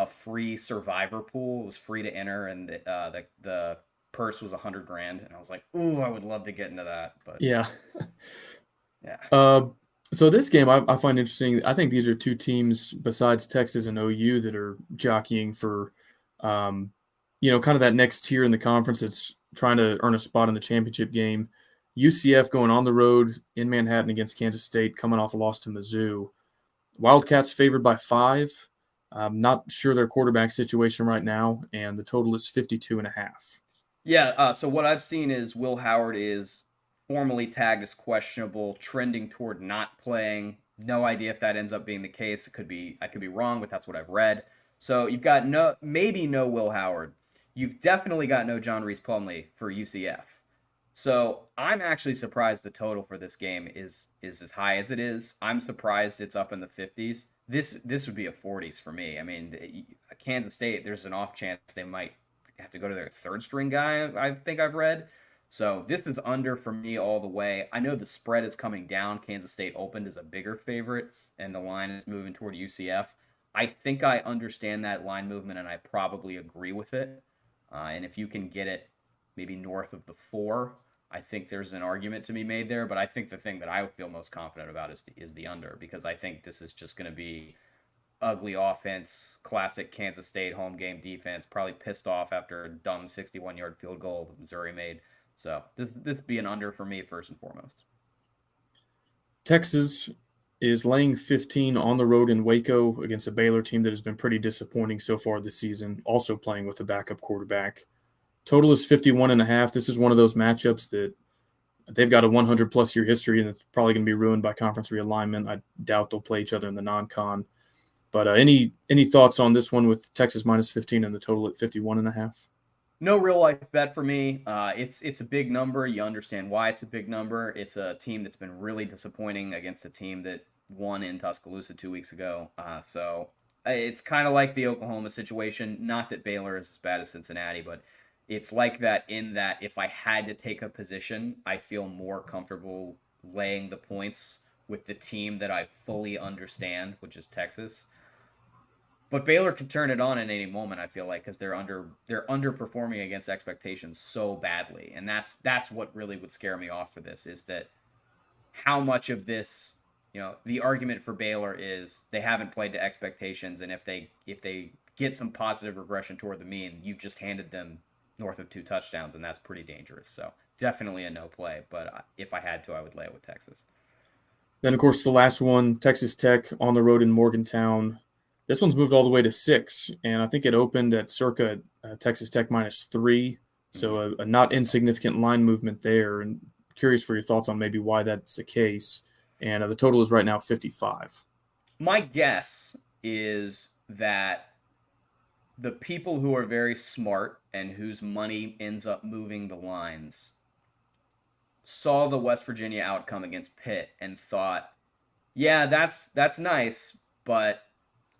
Speaker 3: free survivor pool. It was free to enter, and the purse was $100,000. And I was like, ooh, I would love to get into that. But
Speaker 4: yeah.
Speaker 3: Yeah.
Speaker 4: So this game I find interesting. I think these are two teams besides Texas and OU that are jockeying for, kind of that next tier in the conference that's trying to earn a spot in the championship game. UCF going on the road in Manhattan against Kansas State, coming off a loss to Mizzou. Wildcats favored by 5. I'm not sure their quarterback situation right now, and the total is 52.5.
Speaker 3: Yeah, so what I've seen is Will Howard is formally tagged as questionable, trending toward not playing. No idea if that ends up being the case. I could be wrong, but that's what I've read. So you've got no Will Howard. You've definitely got no John Reese Plumlee for UCF. So I'm actually surprised the total for this game is as high as it is. I'm surprised it's up in the 50s. This would be a 40s for me. I mean, Kansas State, there's an off chance they might have to go to their third string guy, I think I've read. So this is under for me all the way. I know the spread is coming down. Kansas State opened as a bigger favorite, and the line is moving toward UCF. I think I understand that line movement, and I probably agree with it. And if you can get it maybe north of the 4, I think there's an argument to be made there, but I think the thing that I feel most confident about is the under, because I think this is just going to be ugly offense, classic Kansas State home game defense, probably pissed off after a dumb 61-yard field goal that Missouri made. So this be an under for me first and foremost.
Speaker 4: Texas is laying 15 on the road in Waco against a Baylor team that has been pretty disappointing so far this season, also playing with a backup quarterback. Total is 51.5. This is one of those matchups that they've got a 100-plus year history, and it's probably going to be ruined by conference realignment. I doubt they'll play each other in the non-con. But any thoughts on this one with Texas minus 15 and the total at 51.5?
Speaker 3: No real life bet for me. It's a big number. You understand why it's a big number. It's a team that's been really disappointing against a team that won in Tuscaloosa 2 weeks ago. So it's kind of like the Oklahoma situation. Not that Baylor is as bad as Cincinnati, but it's like that in that if I had to take a position, I feel more comfortable laying the points with the team that I fully understand, which is Texas. But Baylor can turn it on at any moment, I feel like, because they're underperforming against expectations so badly. And that's what really would scare me off for this, is that how much of this, the argument for Baylor is they haven't played to expectations, and if they get some positive regression toward the mean, you've just handed them north of 2 touchdowns, and that's pretty dangerous. So definitely a no play, but if I had to, I would lay it with Texas.
Speaker 4: Then, of course, the last one, Texas Tech on the road in Morgantown. This one's moved all the way to 6, and I think it opened at circa Texas Tech minus 3, so a not insignificant line movement there. And curious for your thoughts on maybe why that's the case. And the total is right now 55.
Speaker 3: My guess is that the people who are very smart and whose money ends up moving the lines saw the West Virginia outcome against Pitt and thought, yeah, that's nice, but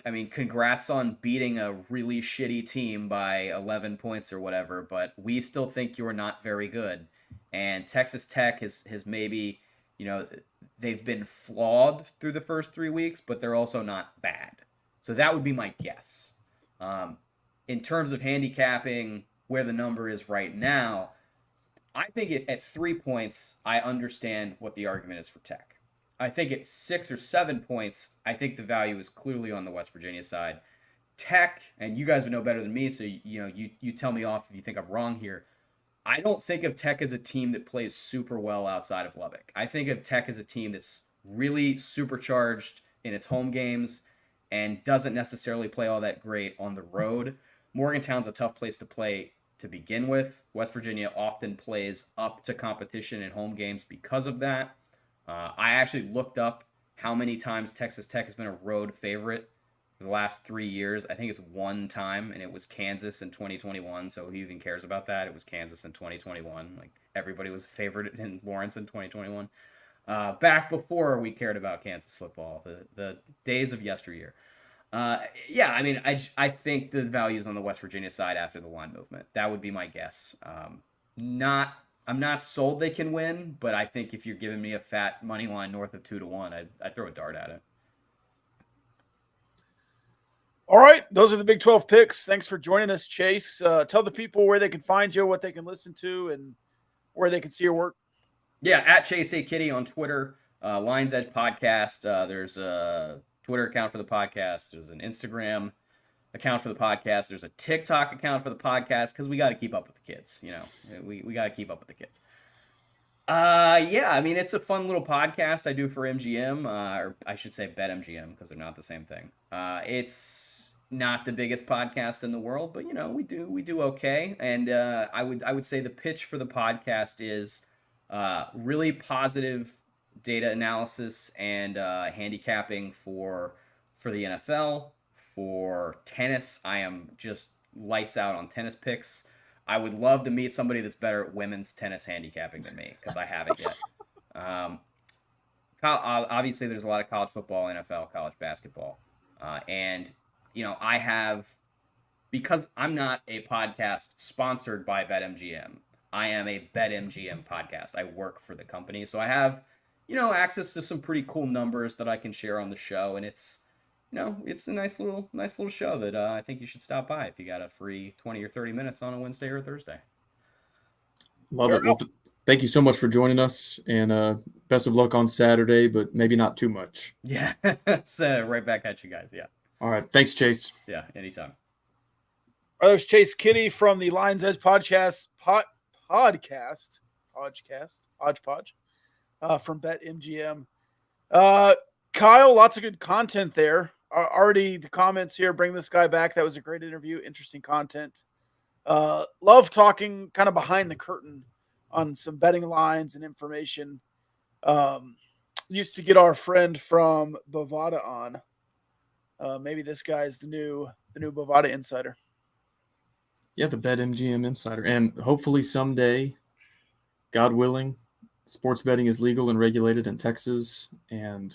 Speaker 3: I mean, congrats on beating a really shitty team by 11 points or whatever, but we still think you're not very good. And Texas Tech has maybe, they've been flawed through the first 3 weeks, but they're also not bad. So that would be my guess. In terms of handicapping where the number is right now, I think at 3 points, I understand what the argument is for Tech. I think at 6 or 7 points, I think the value is clearly on the West Virginia side. Tech, and you guys would know better than me, so you tell me off if you think I'm wrong here. I don't think of Tech as a team that plays super well outside of Lubbock. I think of Tech as a team that's really supercharged in its home games and doesn't necessarily play all that great on the road. Morgantown's a tough place to play to begin with. West Virginia often plays up to competition in home games because of that. I actually looked up how many times Texas Tech has been a road favorite for the last 3 years. I think it's 1 time, and it was Kansas in 2021. So who even cares about that? It was Kansas in 2021. Like, everybody was a favorite in Lawrence in 2021. Back before we cared about Kansas football, the days of yesteryear. Yeah, I mean, I think the value is on the West Virginia side after the line movement. That would be my guess. I'm not sold they can win, but I think if you're giving me a fat money line north of 2-1, I'd throw a dart at it.
Speaker 2: All right, those are the Big 12 picks. Thanks for joining us, Chase. Tell the people where they can find you, what they can listen to, and where they can see your work.
Speaker 3: Yeah, at Chase A. Kitty on Twitter, Lines Edge Podcast. There's a Twitter account for the podcast. There's an Instagram account for the podcast. There's a TikTok account for the podcast because we got to keep up with the kids. We got to keep up with the kids. Yeah, I mean, it's a fun little podcast I do for MGM, or I should say BetMGM because they're not the same thing. It's not the biggest podcast in the world, but we do okay. And I would say the pitch for the podcast is really positive data analysis and handicapping for the NFL. For tennis, I am just lights out on tennis picks. I would love to meet somebody that's better at women's tennis handicapping than me because I haven't yet. Obviously, there's a lot of college football, NFL, college basketball. And I have, because I'm not a podcast sponsored by BetMGM, I am a BetMGM podcast. I work for the company. So I have, access to some pretty cool numbers that I can share on the show. And it's a nice little show that I think you should stop by if you got a free 20 or 30 minutes on a Wednesday or a Thursday.
Speaker 4: Love it. thank you so much for joining us, and best of luck on Saturday, but maybe not too much.
Speaker 3: Yeah. So right back at you guys. Yeah.
Speaker 4: All right. Thanks, Chase.
Speaker 3: Yeah. Anytime.
Speaker 2: All right, there's Chase Kinney from the Lions Edge podcast, Hodgepodge, from BetMGM. Kyle, lots of good content there. Already the comments here, bring this guy back. That was a great interview. Interesting content. Love talking kind of behind the curtain on some betting lines and information. Used to get our friend from Bovada on. Maybe this guy's the new Bovada insider.
Speaker 4: Yeah, the BetMGM insider. And hopefully someday, God willing, sports betting is legal and regulated in Texas, and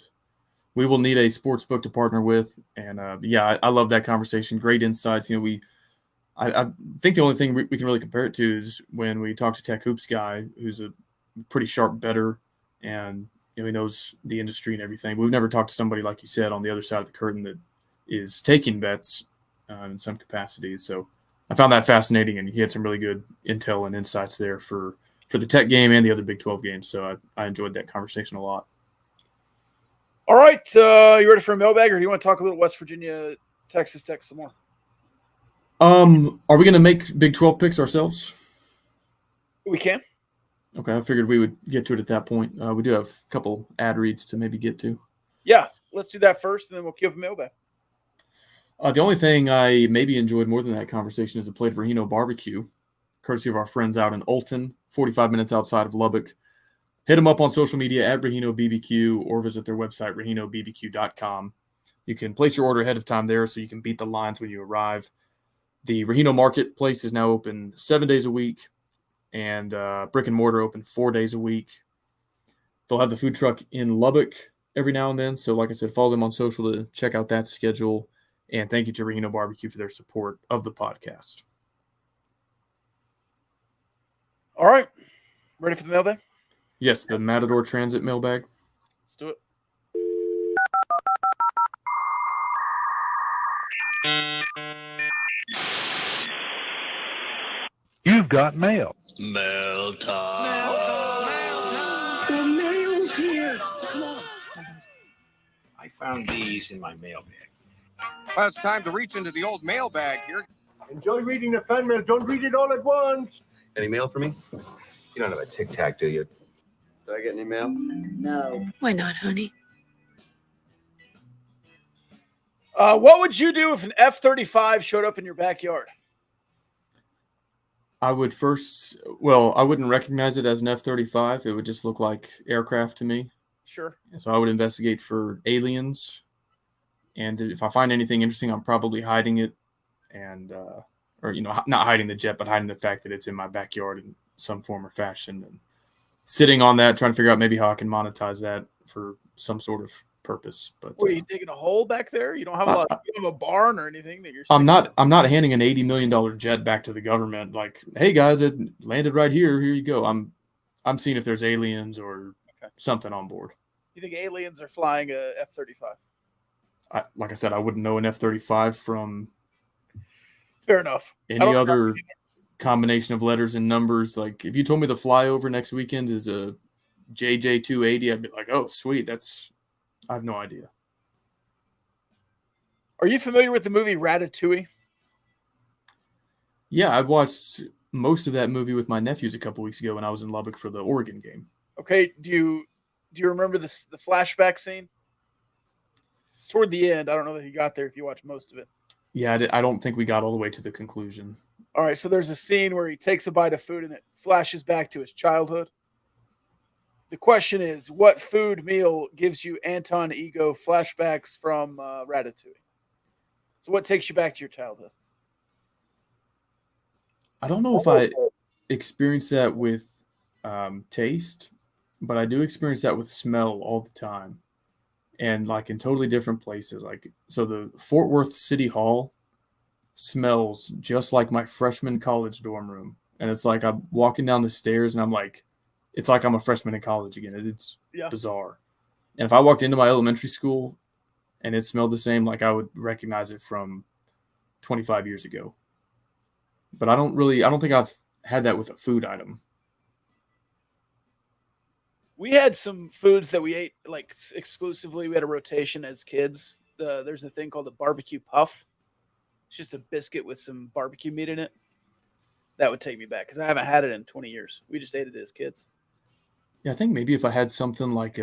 Speaker 4: we will need a sports book to partner with. And I love that conversation. Great insights. I think the only thing we can really compare it to is when we talk to Tech Hoops guy, who's a pretty sharp bettor, and he knows the industry and everything. But we've never talked to somebody, like you said, on the other side of the curtain that is taking bets in some capacity. So I found that fascinating, and he had some really good intel and insights there for the Tech game and the other Big 12 games. So I enjoyed that conversation a lot.
Speaker 2: All right. You ready for a mailbag, or do you want to talk a little West Virginia, Texas Tech some more?
Speaker 4: Are we going to make Big 12 picks ourselves?
Speaker 2: We can.
Speaker 4: Okay, I figured we would get to it at that point. We do have a couple ad reads to maybe get to.
Speaker 2: Yeah, let's do that first, and then we'll keep a mailbag.
Speaker 4: The only thing I maybe enjoyed more than that conversation is a plate of Rahino barbecue, courtesy of our friends out in Olton, 45 minutes outside of Lubbock. Hit them up on social media at Rahino BBQ or visit their website, rahinobbq.com. You can place your order ahead of time there so you can beat the lines when you arrive. The Rahino Marketplace is now open 7 days a week, and brick and mortar open 4 days a week. They'll have the food truck in Lubbock every now and then. So like I said, follow them on social to check out that schedule. And thank you to Rahino Barbecue for their support of the podcast.
Speaker 2: All right. Ready for the mailbag?
Speaker 4: Yes, the Matador Transit mailbag.
Speaker 2: Let's do it.
Speaker 5: You've got mail.
Speaker 1: Mail time.
Speaker 5: The mail's here. Come on.
Speaker 6: I found these in my mailbag.
Speaker 7: Well, it's time to reach into the old mailbag here.
Speaker 5: Enjoy reading the fan mail. Don't read it all at once.
Speaker 8: Any mail for me?
Speaker 6: You don't have a Tic Tac, do you?
Speaker 8: Did I get any mail?
Speaker 9: No. Why not, honey?
Speaker 2: What would you do if an F-35 showed up in your backyard?
Speaker 4: I wouldn't recognize it as an F-35. It would just look like aircraft to me.
Speaker 2: Sure.
Speaker 4: So I would investigate for aliens. And if I find anything interesting, I'm probably hiding it or not hiding the jet, but hiding the fact that it's in my backyard in some form or fashion. And sitting on that, trying to figure out maybe how I can monetize that for some sort of purpose. But
Speaker 2: are you digging a hole back there? You don't have you don't have a barn or anything that you're.
Speaker 4: I'm not handing an $80 million jet back to the government. Like, hey guys, it landed right here. Here you go. I'm seeing if there's aliens or something on board.
Speaker 2: You think aliens are flying a F-35?
Speaker 4: Like I said, I wouldn't know an F-35 from.
Speaker 2: Fair enough.
Speaker 4: Any other combination of letters and numbers. Like, if you told me the flyover next weekend is a JJ280, I'd be like, oh, sweet. I have no idea.
Speaker 2: Are you familiar with the movie Ratatouille?
Speaker 4: Yeah, I watched most of that movie with my nephews a couple weeks ago when I was in Lubbock for the Oregon game.
Speaker 2: Okay, do you remember the flashback scene? It's toward the end. I don't know that you got there if you watched most of it.
Speaker 4: Yeah, I don't think we got all the way to the conclusion.
Speaker 2: All right, so there's a scene where he takes a bite of food and it flashes back to his childhood. The question is, what food meal gives you Anton Ego flashbacks from Ratatouille? So what takes you back to your childhood?
Speaker 4: I don't know if I experience that with taste, but I do experience that with smell all the time. And like in totally different places. Like, so the Fort Worth City Hall smells just like my freshman college dorm room. And it's like I'm walking down the stairs and I'm like, it's like I'm a freshman in college again. It's bizarre. And if I walked into my elementary school and it smelled the same, like I would recognize it from 25 years ago. But I don't think I've had that with a food item.
Speaker 2: We had some foods that we ate like exclusively. We had a rotation as kids. There's a thing called the barbecue puff. It's just a biscuit with some barbecue meat in it. That would take me back because I haven't had it in 20 years. We just ate it as kids.
Speaker 4: Yeah, I think maybe if I had something like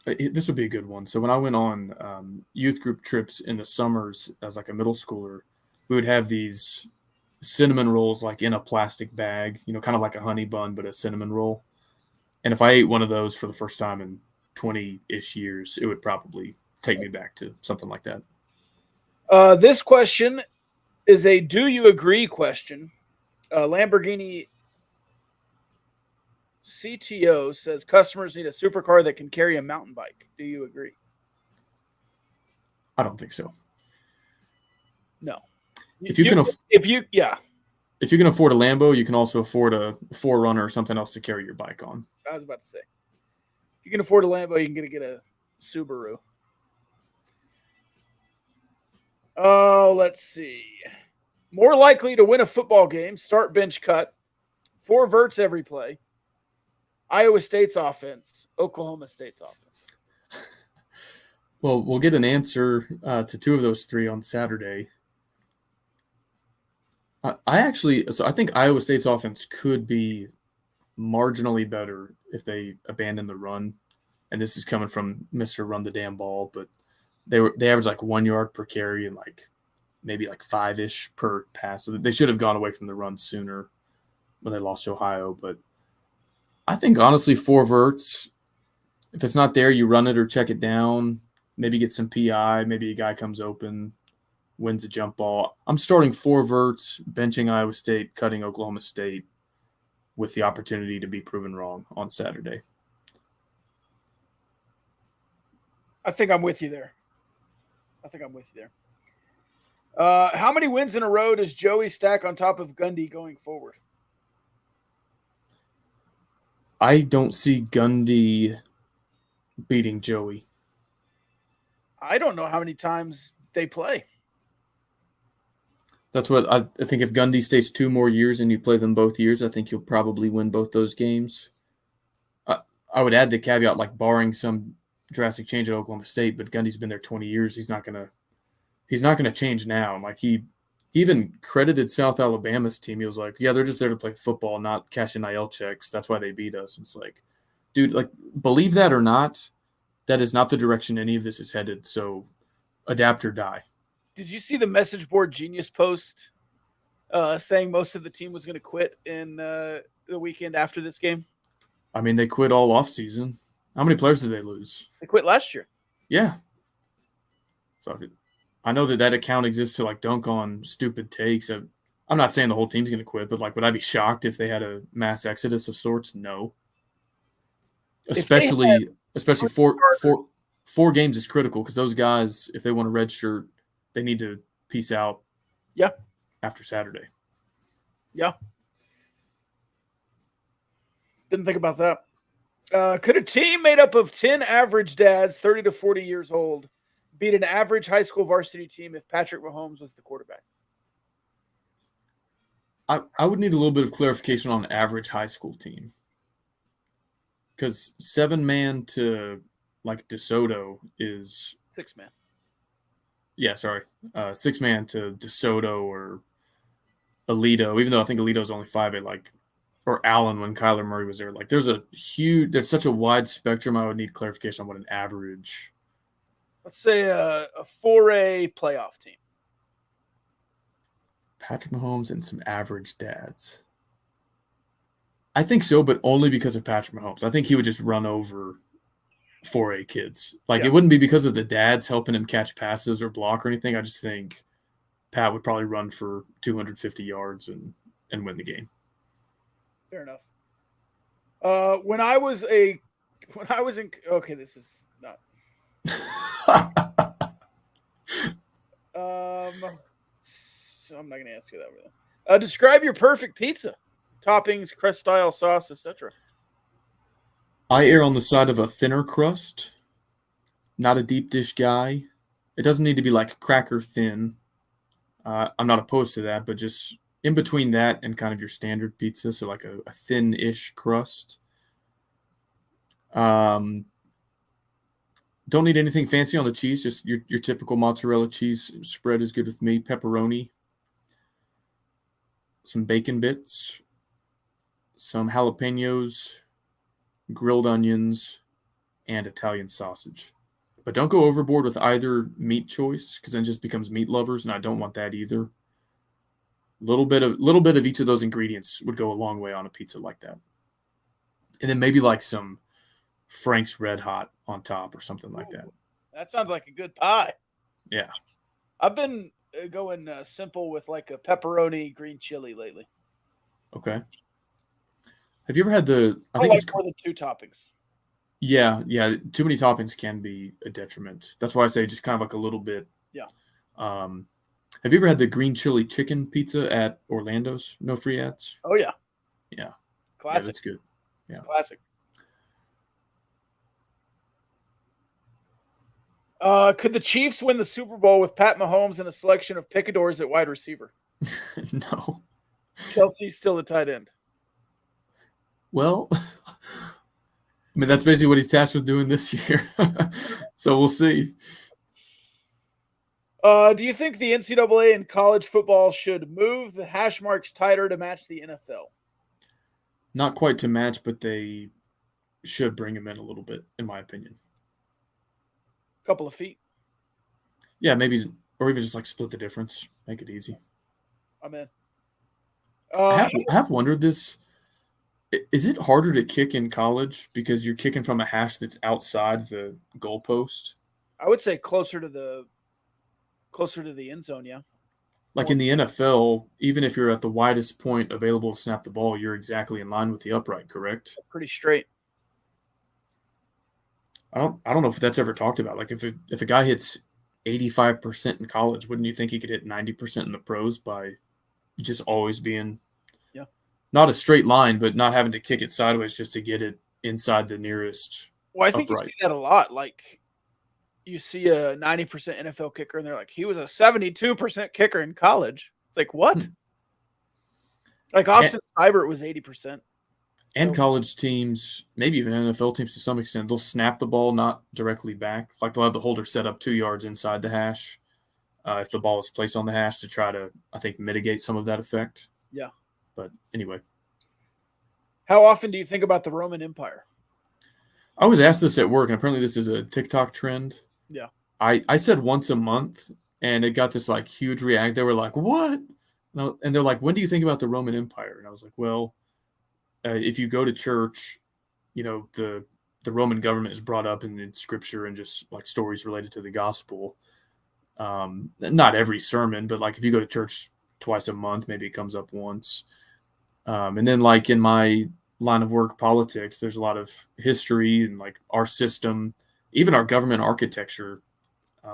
Speaker 4: this would be a good one. So when I went on youth group trips in the summers as like a middle schooler, we would have these cinnamon rolls like in a plastic bag, kind of like a honey bun, but a cinnamon roll. And if I ate one of those for the first time in 20-ish years, it would probably take me back to something like that.
Speaker 2: This question is a do you agree question. Lamborghini CTO says customers need a supercar that can carry a mountain bike. Do you agree?
Speaker 4: I don't think so.
Speaker 2: No.
Speaker 4: If you can afford a Lambo, you can also afford a 4Runner or something else to carry your bike on.
Speaker 2: I was about to say, if you can afford a Lambo, you can get a Subaru. Oh, let's see. More likely to win a football game, start, bench, cut, 4 verts every play. Iowa State's offense, Oklahoma State's offense.
Speaker 4: Well, we'll get an answer to 2 of those 3 on Saturday. I think Iowa State's offense could be marginally better if they abandon the run. And this is coming from Mr. Run the Damn Ball, but they averaged like 1 yard per carry and like maybe like 5-ish per pass. So they should have gone away from the run sooner when they lost to Ohio. But I think honestly 4 verts, if it's not there, you run it or check it down, maybe get some PI, maybe a guy comes open, wins a jump ball. I'm starting 4 verts, benching Iowa State, cutting Oklahoma State with the opportunity to be proven wrong on Saturday.
Speaker 2: I think I'm with you there. How many wins in a row does Joey stack on top of Gundy going forward?
Speaker 4: I don't see Gundy beating Joey.
Speaker 2: I don't know how many times they play.
Speaker 4: That's what I think. If Gundy stays 2 more years and you play them both years, I think you'll probably win both those games. I would add the caveat, like barring some drastic change at Oklahoma State, but Gundy's been there 20 years. He's not gonna change now. And like he even credited South Alabama's team. He was like, yeah, they're just there to play football, not cash NIL checks. That's why they beat us. And it's like, dude, like, believe that or not, that is not the direction any of this is headed. So adapt or die.
Speaker 2: Did you see the message board genius post saying most of the team was going to quit in the weekend after this game?
Speaker 4: I mean, they quit all offseason. How many players did they lose?
Speaker 2: They quit last year.
Speaker 4: Yeah. So I know that account exists to like dunk on stupid takes. I'm not saying the whole team's going to quit, but like, would I be shocked if they had a mass exodus of sorts? No. Especially 4 games is critical because those guys, if they want a red shirt, they need to peace out.
Speaker 2: Yeah.
Speaker 4: After Saturday.
Speaker 2: Yeah. Didn't think about that. Could a team made up of 10 average dads, 30 to 40 years old, beat an average high school varsity team if Patrick Mahomes was the quarterback?
Speaker 4: I would need a little bit of clarification on average high school team. Because 7-man to like DeSoto is
Speaker 2: 6-man.
Speaker 4: Yeah, sorry. 6-man to DeSoto or Alito, even though I think Alito's only 5'8", like, or Allen when Kyler Murray was there. Like, there's such a wide spectrum. I would need clarification on what an average.
Speaker 2: Let's say a 4A playoff team.
Speaker 4: Patrick Mahomes and some average dads. I think so, but only because of Patrick Mahomes. I think he would just run over 4A kids. Like, It wouldn't be because of the dads helping him catch passes or block or anything. I just think Pat would probably run for 250 yards and win the game.
Speaker 2: Fair enough. When I was in okay, this is not. So I'm not going to ask you that. Really. Describe your perfect pizza. Toppings, crust style, sauce, etc.
Speaker 4: I err on the side of a thinner crust, not a deep dish guy. It doesn't need to be like cracker thin. I'm not opposed to that, but just in between that and kind of your standard pizza, so like a thin-ish crust. Don't need anything fancy on the cheese. Just your typical mozzarella cheese spread is good with me. Pepperoni, some bacon bits, some jalapenos, grilled onions, and Italian sausage. But don't go overboard with either meat choice because then it just becomes meat lovers, and I don't want that either. Little bit of each of those ingredients would go a long way on a pizza like that. And then maybe like some Frank's Red Hot on top or something like that.
Speaker 2: That sounds like a good pie.
Speaker 4: Yeah.
Speaker 2: I've been going simple with like a pepperoni green chili lately.
Speaker 4: Okay. Have you ever had the?
Speaker 2: I think it's more than 2 toppings.
Speaker 4: Yeah. Too many toppings can be a detriment. That's why I say just kind of like a little bit.
Speaker 2: Yeah.
Speaker 4: Have you ever had the green chili chicken pizza at Orlando's? No free ads.
Speaker 2: Oh yeah.
Speaker 4: Yeah.
Speaker 2: Classic.
Speaker 4: Yeah, that's good. Yeah.
Speaker 2: It's classic. Could the Chiefs win the Super Bowl with Pat Mahomes and a selection of picadors at wide receiver?
Speaker 4: No.
Speaker 2: Kelsey's still the tight end.
Speaker 4: Well, I mean, that's basically what he's tasked with doing this year. So we'll see.
Speaker 2: Do you think the NCAA and college football should move the hash marks tighter to match the NFL?
Speaker 4: Not quite to match, but they should bring him in a little bit, in my opinion.
Speaker 2: Couple of feet.
Speaker 4: Yeah, maybe, or even just like split the difference, make it easy.
Speaker 2: I'm in.
Speaker 4: I have wondered this. Is it harder to kick in college because you're kicking from a hash that's outside the goalpost?
Speaker 2: I would say closer to the end zone, yeah.
Speaker 4: Like in the NFL, even if you're at the widest point available to snap the ball, you're exactly in line with the upright, correct?
Speaker 2: Pretty straight.
Speaker 4: I don't know if that's ever talked about. Like if a guy hits 85% in college, wouldn't you think he could hit 90% in the pros by just always being not a straight line, but not having to kick it sideways just to get it inside the nearest
Speaker 2: Well, I think
Speaker 4: upright.
Speaker 2: you see that a lot. Like you see a 90% NFL kicker and they're like, he was a 72% kicker in college. It's like, what? Like Austin Seibert was 80%.
Speaker 4: And college teams, maybe even NFL teams to some extent, they'll snap the ball not directly back. Like they'll have the holder set up 2 yards inside the hash if the ball is placed on the hash to try to, I think, mitigate some of that effect.
Speaker 2: Yeah.
Speaker 4: But anyway.
Speaker 2: How often do you think about the Roman Empire?
Speaker 4: I was asked this at work, and apparently this is a TikTok trend.
Speaker 2: Yeah.
Speaker 4: I said once a month, and it got this like huge react. They were like, what? And they're like, when do you think about the Roman Empire? And I was like, well, if you go to church, you know, the Roman government is brought up in scripture and just like stories related to the gospel. Not every sermon, but like if you go to church twice a month, maybe it comes up once. And then like in my line of work, politics, there's a lot of history and like our system, even our government architecture,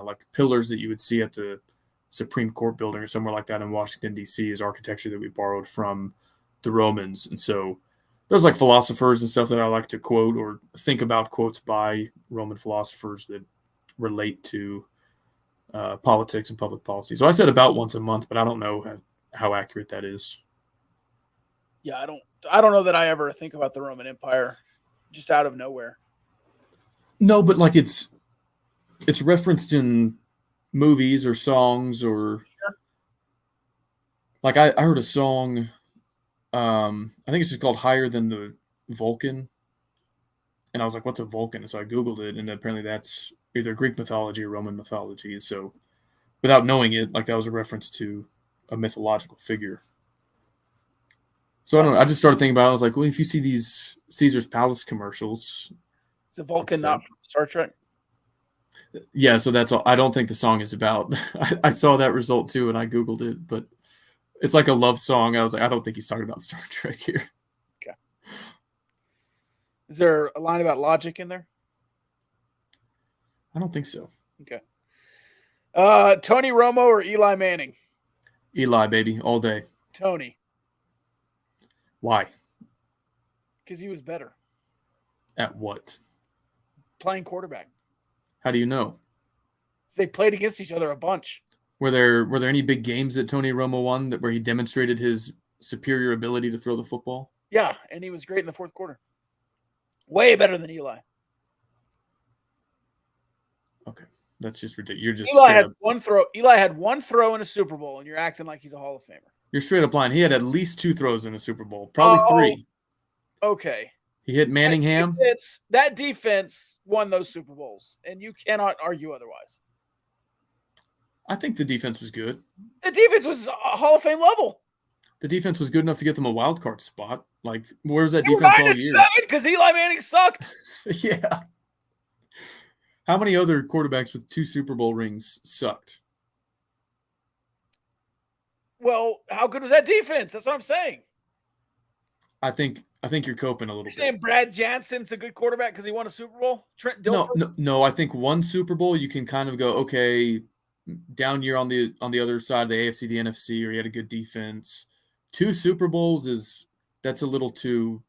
Speaker 4: like pillars that you would see at the Supreme Court building or somewhere like that in Washington, D.C. is architecture that we borrowed from the Romans. And so there's like philosophers and stuff that I like to quote or think about quotes by Roman philosophers that relate to politics and public policy. So I said about once a month, but I don't know how accurate that is.
Speaker 2: Yeah, I don't know that I ever think about the Roman Empire just out of nowhere.
Speaker 4: No, but like it's referenced in movies or songs or like I heard a song. I think it's just called Higher Than the Vulcan. And I was like, what's a Vulcan? And so I Googled it, and apparently that's either Greek mythology or Roman mythology. And so without knowing it, like that was a reference to a mythological figure. So I don't know. I just started thinking about it. I was like, well, if you see these Caesar's Palace commercials.
Speaker 2: It's a Vulcan, not from Star Trek.
Speaker 4: Yeah, so that's all. I don't think the song is about. I saw that result too, and I Googled it, but it's like a love song. I was like, I don't think he's talking about Star Trek here.
Speaker 2: Okay. Is there a line about logic in there?
Speaker 4: I don't think so.
Speaker 2: Okay. Tony Romo or Eli Manning?
Speaker 4: Eli, baby, all day.
Speaker 2: Tony.
Speaker 4: Why?
Speaker 2: Because he was better.
Speaker 4: At what?
Speaker 2: Playing quarterback.
Speaker 4: How do you know?
Speaker 2: They played against each other a bunch.
Speaker 4: Were there any big games that Tony Romo won where he demonstrated his superior ability to throw the football?
Speaker 2: Yeah, and he was great in the fourth quarter. Way better than Eli.
Speaker 4: Okay, that's just ridiculous. You're just
Speaker 2: Eli
Speaker 4: straight
Speaker 2: had
Speaker 4: up.
Speaker 2: one throw. Eli had one throw in a Super Bowl, and you're acting like he's a Hall of Famer.
Speaker 4: You're straight up lying. He had at least 2 throws in the Super Bowl, probably 3.
Speaker 2: Okay.
Speaker 4: He hit Manningham.
Speaker 2: That defense won those Super Bowls, and you cannot argue otherwise.
Speaker 4: I think the defense was good.
Speaker 2: The defense was a Hall of Fame level.
Speaker 4: The defense was good enough to get them a wild card spot. Like, where was that
Speaker 2: They were
Speaker 4: defense all year?
Speaker 2: 9-7 because Eli Manning sucked.
Speaker 4: Yeah. How many other quarterbacks with 2 Super Bowl rings sucked?
Speaker 2: Well, how good was that defense? That's what I'm saying.
Speaker 4: I think you're coping a little
Speaker 2: You're
Speaker 4: bit.
Speaker 2: saying Brad Jansen's a good quarterback because he won a Super Bowl? Trent Dilfer?
Speaker 4: No. I think one Super Bowl you can kind of go, okay, down year on the other side of the AFC, the NFC, or he had a good defense. 2 Super Bowls that's a little too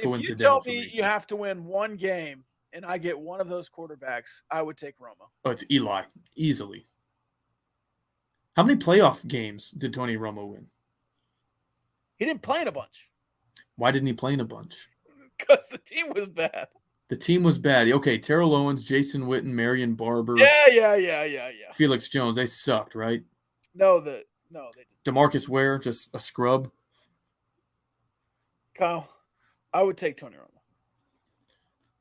Speaker 4: coincidental.
Speaker 2: If you tell me you have to win one game and I get one of those quarterbacks, I would take Romo.
Speaker 4: Oh, it's Eli, easily. How many playoff games did Tony Romo win?
Speaker 2: He didn't play in a bunch.
Speaker 4: Why didn't he play in a bunch?
Speaker 2: Because the team was bad.
Speaker 4: The team was bad. Okay, Terrell Owens, Jason Witten, Marion Barber.
Speaker 2: Yeah.
Speaker 4: Felix Jones, they sucked, right?
Speaker 2: No, they didn't.
Speaker 4: DeMarcus Ware, just a scrub.
Speaker 2: Kyle, I would take Tony Romo.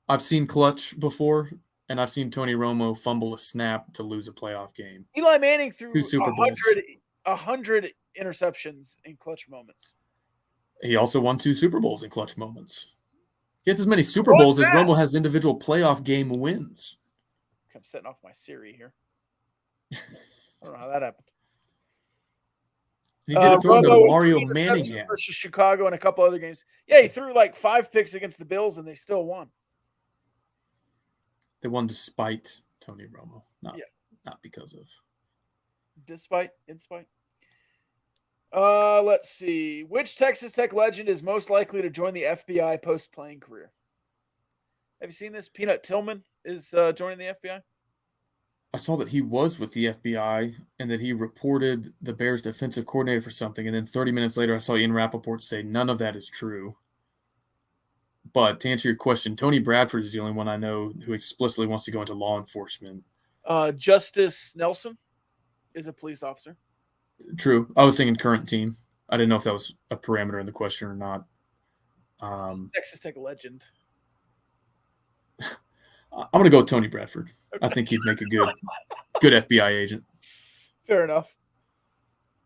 Speaker 4: I've seen clutch before, and I've seen Tony Romo fumble a snap to lose a playoff game.
Speaker 2: Eli Manning threw
Speaker 4: 2 Super Bowls.
Speaker 2: 100 interceptions in clutch moments.
Speaker 4: He also won 2 Super Bowls in clutch moments. He has as many Super Bowls as Romo has individual playoff game wins.
Speaker 2: I'm setting off my Siri here. I don't know how that happened.
Speaker 4: He did it throwing to Mario Manningham
Speaker 2: versus Chicago and a couple other games. Yeah, he threw like 5 picks against the Bills, and they still won.
Speaker 4: They won despite Tony Romo, not because of.
Speaker 2: In spite. Let's see. Which Texas Tech legend is most likely to join the FBI post-playing career? Have you seen this? Peanut Tillman is joining the FBI.
Speaker 4: I saw that he was with the FBI and that he reported the Bears' defensive coordinator for something. And then 30 minutes later, I saw Ian Rappaport say none of that is true. But to answer your question, Tony Bradford is the only one I know who explicitly wants to go into law enforcement.
Speaker 2: Justice Nelson is a police officer.
Speaker 4: True. I was thinking current team. I didn't know if that was a parameter in the question or not.
Speaker 2: Texas Tech legend.
Speaker 4: I'm going to go with Tony Bradford. Okay. I think he'd make a good FBI agent.
Speaker 2: Fair enough.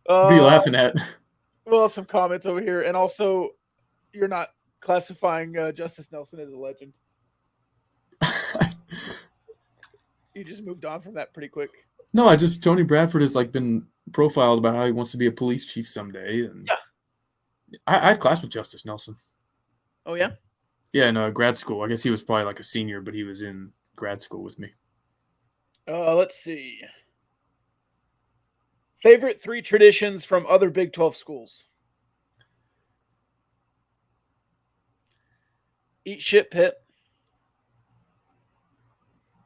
Speaker 4: What are you laughing at?
Speaker 2: Well, some comments over here. And also, you're not classifying Justice Nelson as a legend. You just moved on from that pretty quick.
Speaker 4: No, Tony Bradford has been profiled about how he wants to be a police chief someday. And yeah. I had class with Justice Nelson.
Speaker 2: Oh, yeah?
Speaker 4: Yeah, in grad school. I guess he was probably a senior, but he was in grad school with me.
Speaker 2: Let's see. Favorite 3 traditions from other Big 12 schools? Eat shit, Pitt.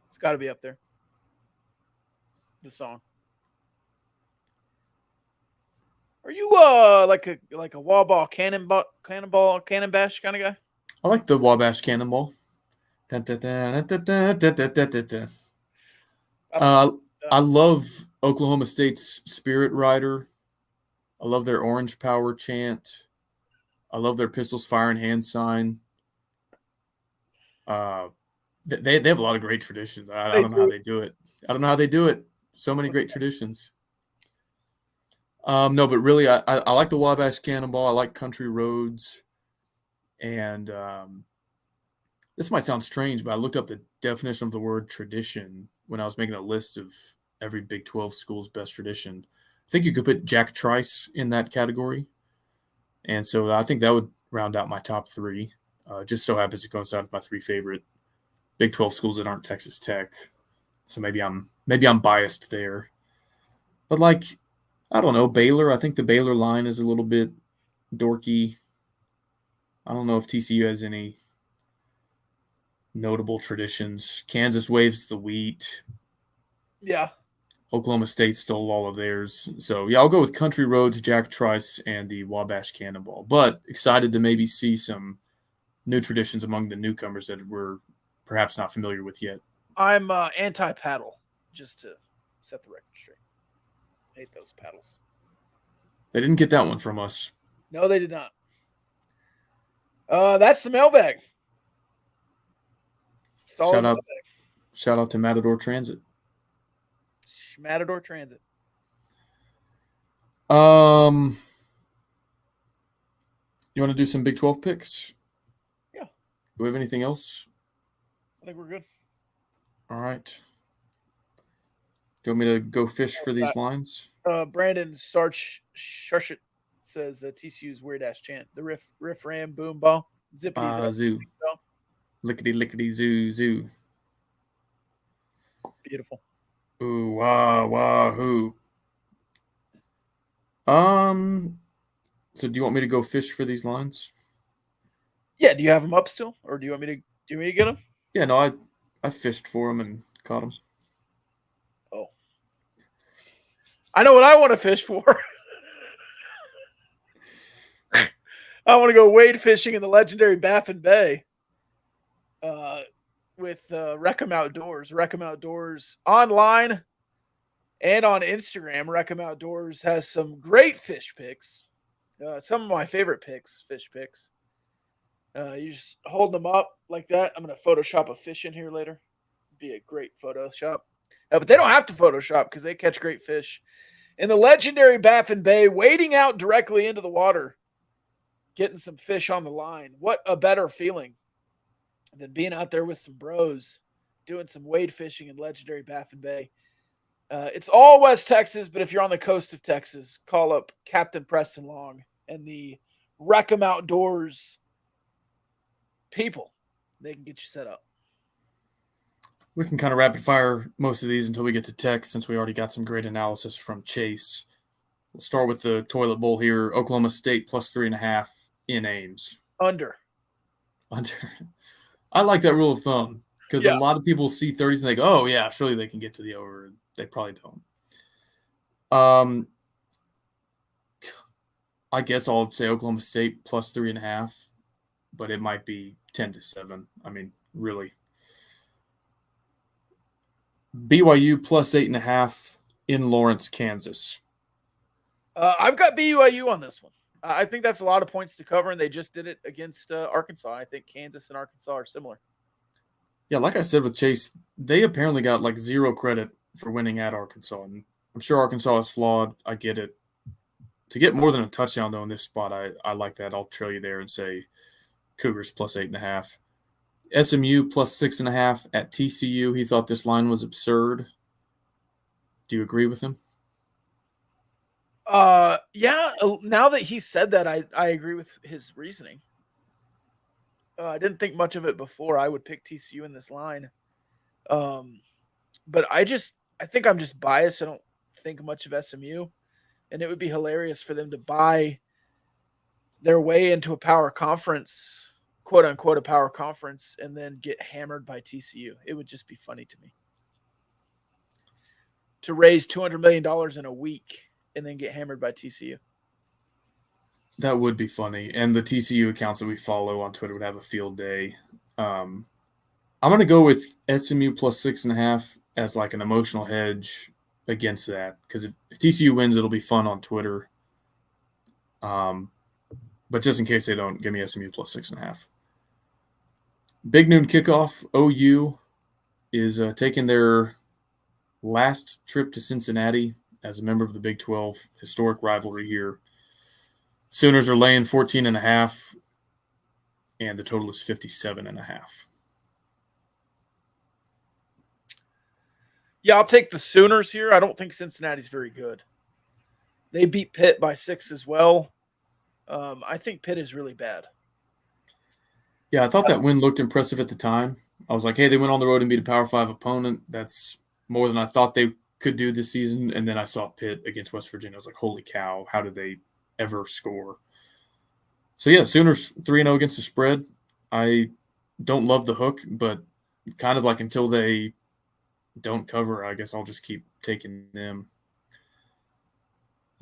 Speaker 2: It's got to be up there. The song. Are you like a Wabash cannonball bash kind of guy?
Speaker 4: I like the Wabash Cannonball. I love Oklahoma State's Spirit Rider. I love their Orange Power chant. I love their Pistols Fire and Hand sign. They have a lot of great traditions. I don't know how they do it. I don't know how they do it. So many great traditions. No, but really, I like the Wabash Cannonball. I like Country Roads. And this might sound strange, but I looked up the definition of the word tradition when I was making a list of every Big 12 school's best tradition. I think you could put Jack Trice in that category. And so I think that would round out my top 3. Just so happens to coincide with my 3 favorite Big 12 schools that aren't Texas Tech. So maybe I'm biased there. But I don't know, Baylor. I think the Baylor line is a little bit dorky. I don't know if TCU has any notable traditions. Kansas waves the wheat.
Speaker 2: Yeah.
Speaker 4: Oklahoma State stole all of theirs. So, yeah, I'll go with Country Roads, Jack Trice, and the Wabash Cannonball. But excited to maybe see some new traditions among the newcomers that we're perhaps not familiar with yet.
Speaker 2: I'm anti-paddle, just to set the record straight. Hate those paddles.
Speaker 4: They didn't get that one from us.
Speaker 2: No, they did not. That's the mailbag. Solid
Speaker 4: Shout out to Matador Transit.
Speaker 2: Matador Transit.
Speaker 4: You want to do some Big 12 picks?
Speaker 2: Yeah.
Speaker 4: Do we have anything else?
Speaker 2: I think we're good.
Speaker 4: All right. Do you want me to go fish for these lines?
Speaker 2: Brandon Sharshit says TCU's weird ass chant. The riff ram boom ball zippity
Speaker 4: Zoo. Lickety lickety zoo zoo.
Speaker 2: Beautiful.
Speaker 4: Ooh wah wah hoo. So do you want me to go fish for these lines?
Speaker 2: Yeah. Do you have them up still, or do you want me to get them?
Speaker 4: Yeah, no, I fished for them and caught them.
Speaker 2: Oh, I know what I want to fish for. I want to go wade fishing in the legendary Baffin Bay. With Reckham Outdoors. Reckham Outdoors online and on Instagram. Reckham Outdoors has some great fish picks. Some of my favorite fish picks. You just hold them up like that. I'm going to Photoshop a fish in here later. Be a great Photoshop. But they don't have to Photoshop because they catch great fish. In the legendary Baffin Bay, wading out directly into the water, getting some fish on the line. What a better feeling than being out there with some bros, doing some wade fishing in legendary Baffin Bay. It's all West Texas, but if you're on the coast of Texas, call up Captain Preston Long and the Reckham Outdoors people. They can get you set up.
Speaker 4: We can kind of rapid fire most of these until we get to tech, since we already got some great analysis from Chase. We'll start with the toilet bowl here. Oklahoma State plus 3.5 in Ames.
Speaker 2: Under.
Speaker 4: I like that rule of thumb because a lot of people see 30s and they go, oh, yeah, surely they can get to the over. They probably don't. I guess I'll say Oklahoma State plus 3.5, but it might be 10-7. I mean, really. BYU plus 8.5 in Lawrence, Kansas.
Speaker 2: I've got BYU on this one. I think that's a lot of points to cover, and they just did it against Arkansas. I think Kansas and Arkansas are similar.
Speaker 4: Yeah, like I said with Chase, they apparently got like zero credit for winning at Arkansas. And I'm sure Arkansas is flawed. I get it. To get more than a touchdown, though, in this spot, I like that. I'll trail you there and say Cougars plus 8.5. SMU plus 6.5 at TCU. He thought this line was absurd. Do you agree with him?
Speaker 2: Yeah. Now that he said that, I agree with his reasoning. I didn't think much of it before. I would pick TCU in this line. But I think I'm just biased. I don't think much of SMU, and it would be hilarious for them to buy their way into a power conference, quote unquote, a power conference, and then get hammered by TCU. It would just be funny to me to raise $200 million in a week and then get hammered by TCU.
Speaker 4: That would be funny. And the TCU accounts that we follow on Twitter would have a field day. I'm going to go with SMU plus 6.5 as like an emotional hedge against that. Because if TCU wins, it'll be fun on Twitter. But just in case they don't, give me SMU plus 6.5. Big noon kickoff. OU is taking their last trip to Cincinnati as a member of the Big 12. Historic rivalry here. Sooners are laying 14.5, and the total is 57.5.
Speaker 2: Yeah, I'll take the Sooners here. I don't think Cincinnati's very good. They beat Pitt by 6 as well. I think Pitt is really bad.
Speaker 4: Yeah, I thought that win looked impressive at the time. I was like, hey, they went on the road and beat a Power 5 opponent. That's more than I thought they could do this season. And then I saw Pitt against West Virginia. I was like, holy cow, how did they ever score? So, yeah, Sooners 3-0 against the spread. I don't love the hook, but kind of like until they don't cover, I guess I'll just keep taking them.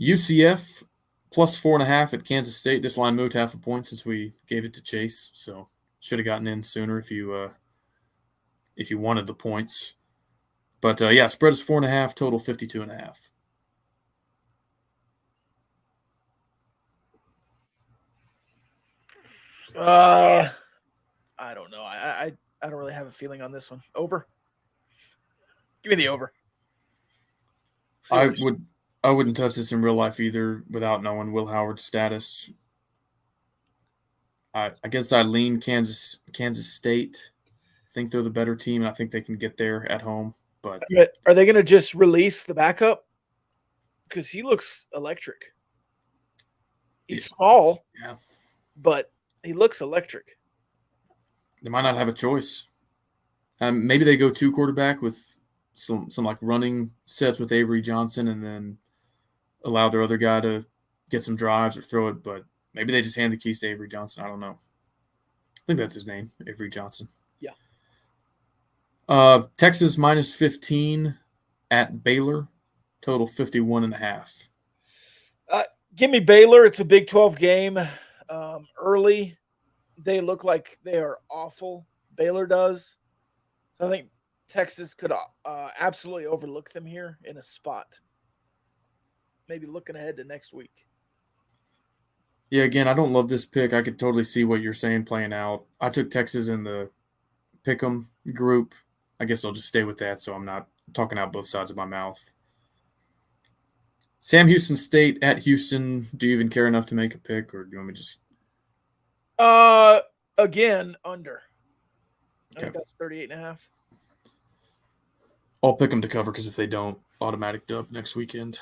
Speaker 4: UCF plus 4.5 at Kansas State. This line moved half a point since we gave it to Chase, so should have gotten in sooner if you if you wanted the points. But, yeah, spread is 4.5, total 52.5.
Speaker 2: I don't know. I don't really have a feeling on this one. Over. Give me the over.
Speaker 4: I wouldn't touch this in real life either without knowing Will Howard's status. I guess I lean Kansas State. I think they're the better team, and I think they can get there at home. But
Speaker 2: are they going to just release the backup? Because he looks electric. He's small,
Speaker 4: yeah,
Speaker 2: but he looks electric.
Speaker 4: They might not have a choice. Maybe they go 2 quarterback with some like running sets with Avery Johnson, and then allow their other guy to get some drives or throw it. But maybe they just hand the keys to Avery Johnson. I don't know. I think that's his name, Avery Johnson.
Speaker 2: Yeah.
Speaker 4: Texas minus 15 at Baylor, total 51.5.
Speaker 2: Give me Baylor. It's a Big 12 game. Early, they look like they are awful. Baylor does. So I think Texas could absolutely overlook them here in a spot. Maybe looking ahead to next week.
Speaker 4: Yeah, again, I don't love this pick. I could totally see what you're saying playing out. I took Texas in the Pick'em group. I guess I'll just stay with that so I'm not talking out both sides of my mouth. Sam Houston State at Houston. Do you even care enough to make a pick, or do you want me to just?
Speaker 2: Again, under. I
Speaker 4: Okay.
Speaker 2: think that's 38.5.
Speaker 4: I'll pick them to cover because if they don't, automatic dub next weekend.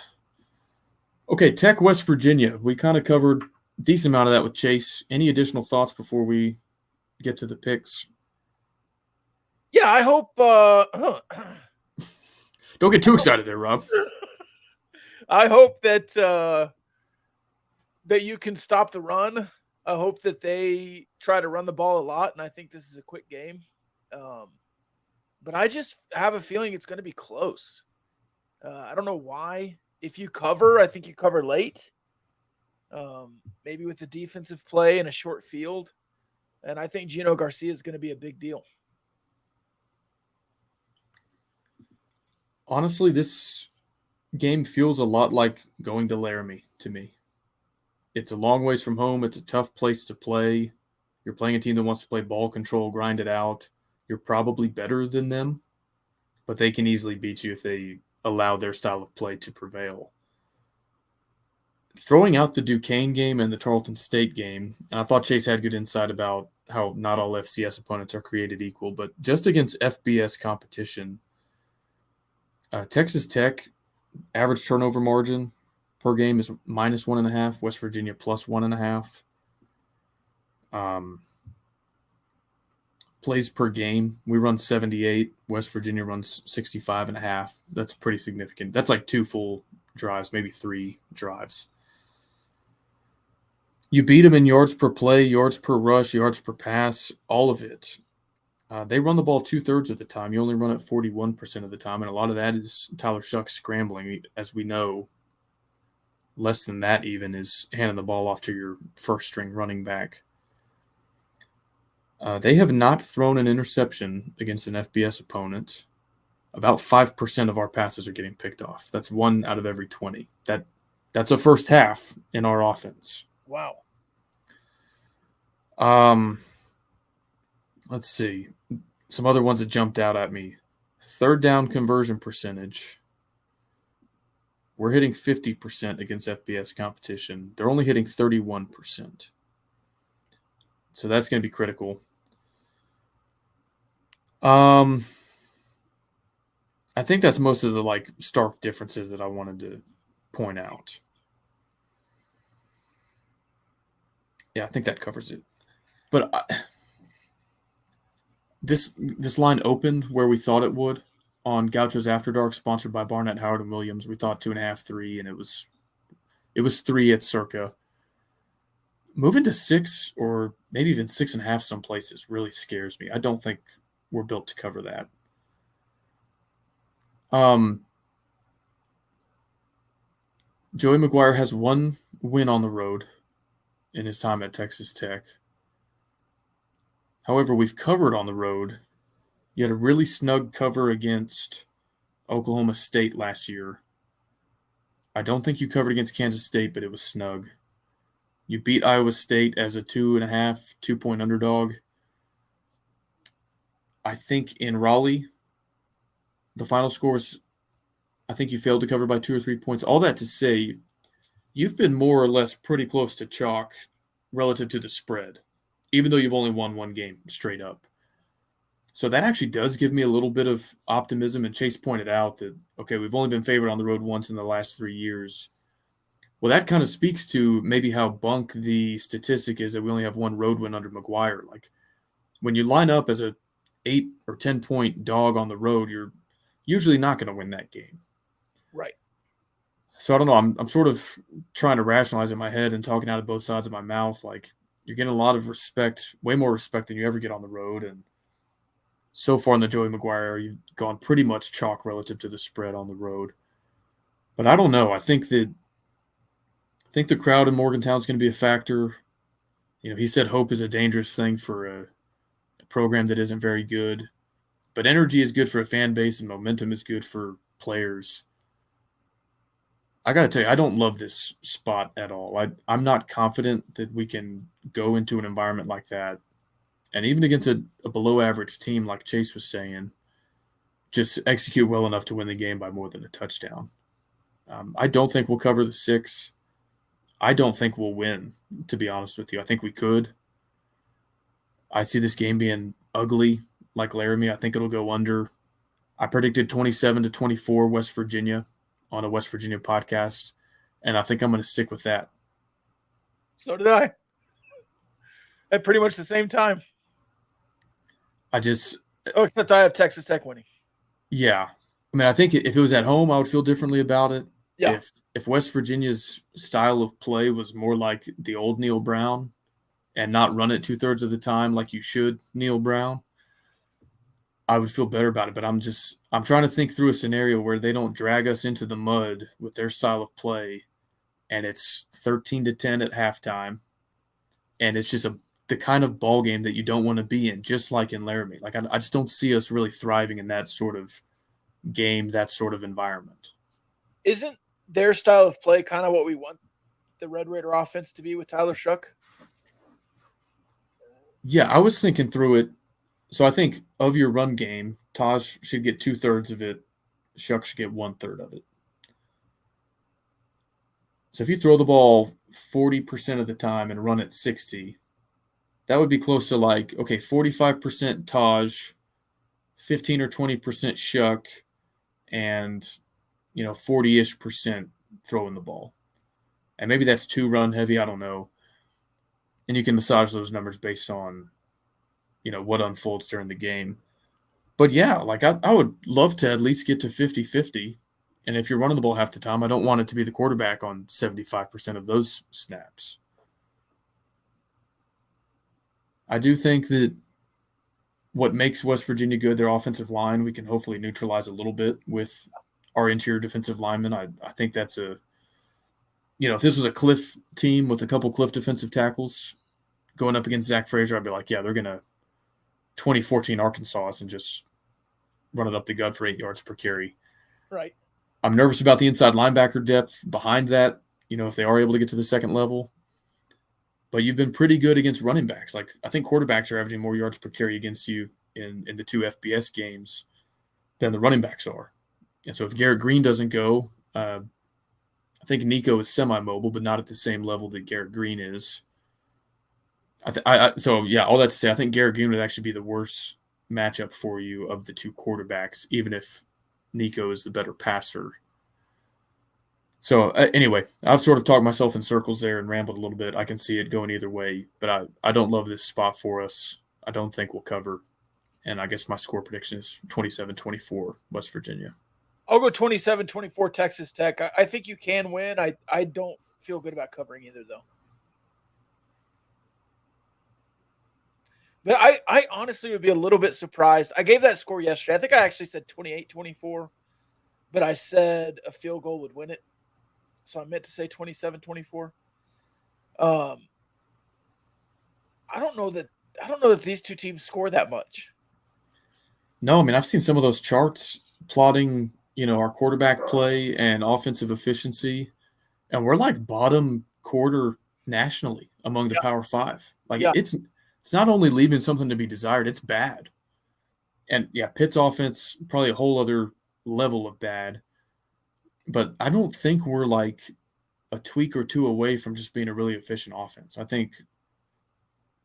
Speaker 4: Okay, Tech, West Virginia. We kind of covered a decent amount of that with Chase. Any additional thoughts before we get to the picks?
Speaker 2: Yeah, I hope.
Speaker 4: Don't get too excited there, Rob.
Speaker 2: I hope that that you can stop the run. I hope that they try to run the ball a lot, and I think this is a quick game. But I just have a feeling it's going to be close. I don't know why. If you cover, I think you cover late. Maybe with the defensive play and a short field. And I think Gino Garcia is going to be a big deal.
Speaker 4: Honestly, this game feels a lot like going to Laramie to me. It's a long ways from home. It's a tough place to play. You're playing a team that wants to play ball control, grind it out. You're probably better than them, but they can easily beat you if they allow their style of play to prevail. Throwing out the Duquesne game and the Tarleton State game, and I thought Chase had good insight about how not all FCS opponents are created equal, but just against FBS competition, Texas Tech average turnover margin per game is minus 1.5. West Virginia plus 1.5. Plays per game, we run 78. West Virginia runs 65.5. That's pretty significant. That's like 2 full drives, maybe 3 drives. You beat them in yards per play, yards per rush, yards per pass, all of it. They run the ball 2/3 of the time. You only run it 41% of the time, and a lot of that is Tyler Shuck scrambling. As we know, less than that even is handing the ball off to your first-string running back. They have not thrown an interception against an FBS opponent. About 5% of our passes are getting picked off. That's 1 out of every 20. That's a first half in our offense.
Speaker 2: Wow.
Speaker 4: Let's see. Some other ones that jumped out at me. 3rd down conversion percentage. We're hitting 50% against FBS competition. They're only hitting 31%. So that's going to be critical. I think that's most of the stark differences that I wanted to point out. Yeah, I think that covers it. But this line opened where we thought it would on Gaucho's After Dark, sponsored by Barnett, Howard, and Williams. We thought 2.5, 3, and it was 3 at circa. Moving to 6 or maybe even 6.5 some places really scares me. I don't think we're built to cover that. Joey McGuire has 1 win on the road in his time at Texas Tech. However, we've covered on the road You had a really snug cover against Oklahoma State last year. I don't think you covered against Kansas State, but it was snug. You beat Iowa State as a 2.5, 2-point underdog. I think in Raleigh, the final scores, I think you failed to cover by 2 or 3 points. All that to say, you've been more or less pretty close to chalk relative to the spread, even though you've only won one game straight up. So that actually does give me a little bit of optimism. And Chase pointed out that, okay, we've only been favored on the road once in the last 3 years. Well, that kind of speaks to maybe how bunk the statistic is that we only have one road win under McGuire. Like, when you line up as a 8 or 10-point dog on the road, you're usually not going to win that game.
Speaker 2: Right.
Speaker 4: So I don't know. I'm sort of trying to rationalize in my head and talking out of both sides of my mouth. Like, you're getting a lot of respect, way more respect than you ever get on the road. And so far in the Joey McGuire, you've gone pretty much chalk relative to the spread on the road. But I don't know. I think the crowd in Morgantown is going to be a factor. He said hope is a dangerous thing for a program that isn't very good. But energy is good for a fan base, and momentum is good for players. I got to tell you, I don't love this spot at all. I'm not confident that we can go into an environment like that. And even against a below-average team, like Chase was saying, just execute well enough to win the game by more than a touchdown. I don't think we'll cover the 6. I don't think we'll win, to be honest with you. I think we could. I see this game being ugly, like Laramie. I think it'll go under. I predicted 27-24 West Virginia on a West Virginia podcast, and I think I'm going to stick with that.
Speaker 2: So did I. At pretty much the same time. Except I have Texas Tech winning.
Speaker 4: Yeah. I mean, I think if it was at home, I would feel differently about it.
Speaker 2: Yeah.
Speaker 4: If West Virginia's style of play was more like the old Neil Brown and not run it 2/3 of the time like you should, Neil Brown, I would feel better about it. But I'm trying to think through a scenario where they don't drag us into the mud with their style of play, and it's 13-10 at halftime, and it's just the kind of ball game that you don't want to be in, just like in Laramie. Like, I just don't see us really thriving in that sort of game, that sort of environment.
Speaker 2: Isn't their style of play kind of what we want the Red Raider offense to be with Tyler Shuck?
Speaker 4: Yeah, I was thinking through it. So I think of your run game, Taj should get 2/3 of it. Shuck should get 1/3 of it. So if you throw the ball 40% of the time and run at 60, that would be close to 45% Taj, 15 or 20% Shuck, and 40-ish% throwing the ball. And maybe that's too run heavy, I don't know. And you can massage those numbers based on what unfolds during the game. But yeah, I would love to at least get to 50-50. And if you're running the ball half the time, I don't want it to be the quarterback on 75% of those snaps. I do think that what makes West Virginia good, their offensive line, we can hopefully neutralize a little bit with our interior defensive linemen. I think that's if this was a Cliff team with a couple Cliff defensive tackles going up against Zach Frazier, I'd be like, yeah, they're going to 2014 Arkansas us and just run it up the gut for 8 yards per carry.
Speaker 2: Right.
Speaker 4: I'm nervous about the inside linebacker depth behind that, if they are able to get to the second level. But you've been pretty good against running backs. Like, I think quarterbacks are averaging more yards per carry against you in the 2 FBS games than the running backs are. And so if Garrett Green doesn't go, I think Nico is semi-mobile, but not at the same level that Garrett Green is. So, all that to say, I think Garrett Green would actually be the worst matchup for you of the 2 quarterbacks, even if Nico is the better passer. So, anyway, I've sort of talked myself in circles there and rambled a little bit. I can see it going either way, but I don't love this spot for us. I don't think we'll cover. And I guess my score prediction is 27-24 West Virginia.
Speaker 2: I'll go 27-24 Texas Tech. I think you can win. I don't feel good about covering either, though. But I honestly would be a little bit surprised. I gave that score yesterday. I think I actually said 28-24, but I said a field goal would win it. So I meant to say 27-24. I don't know that these two teams score that much.
Speaker 4: No, I mean, I've seen some of those charts plotting, our quarterback play and offensive efficiency, and we're like bottom quarter nationally among the Power Five. Like
Speaker 2: Yeah.
Speaker 4: it's not only leaving something to be desired, it's bad. And yeah, Pitt's offense probably a whole other level of bad. But I don't think we're like a tweak or two away from just being a really efficient offense. I think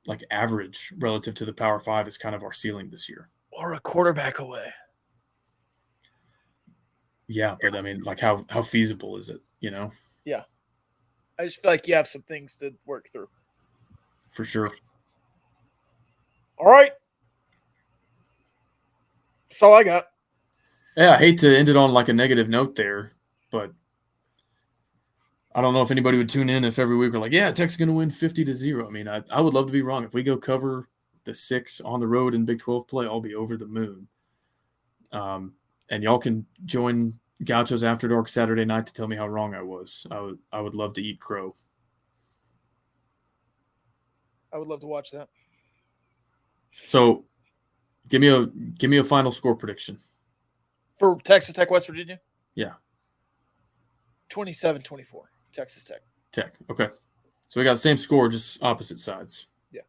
Speaker 4: like average relative to the Power Five is kind of our ceiling this year.
Speaker 2: Or a quarterback away.
Speaker 4: Yeah, but I mean, like how feasible is it,
Speaker 2: Yeah. I just feel like you have some things to work through.
Speaker 4: For sure.
Speaker 2: All right. That's all I got.
Speaker 4: Yeah, I hate to end it on like a negative note there, but I don't know if anybody would tune in if every week we're like, yeah, Tech's going to win 50-0. I mean, I would love to be wrong. If we go cover the 6 on the road in Big 12 play, I'll be over the moon. And y'all can join Gauchos After Dark Saturday night to tell me how wrong I was. I would love to eat crow.
Speaker 2: I would love to watch that.
Speaker 4: So, give me a final score prediction
Speaker 2: For Texas Tech, West Virginia?
Speaker 4: Yeah.
Speaker 2: 27-24, Texas Tech.
Speaker 4: Tech. Okay. So we got the same score, just opposite sides.
Speaker 2: Yeah.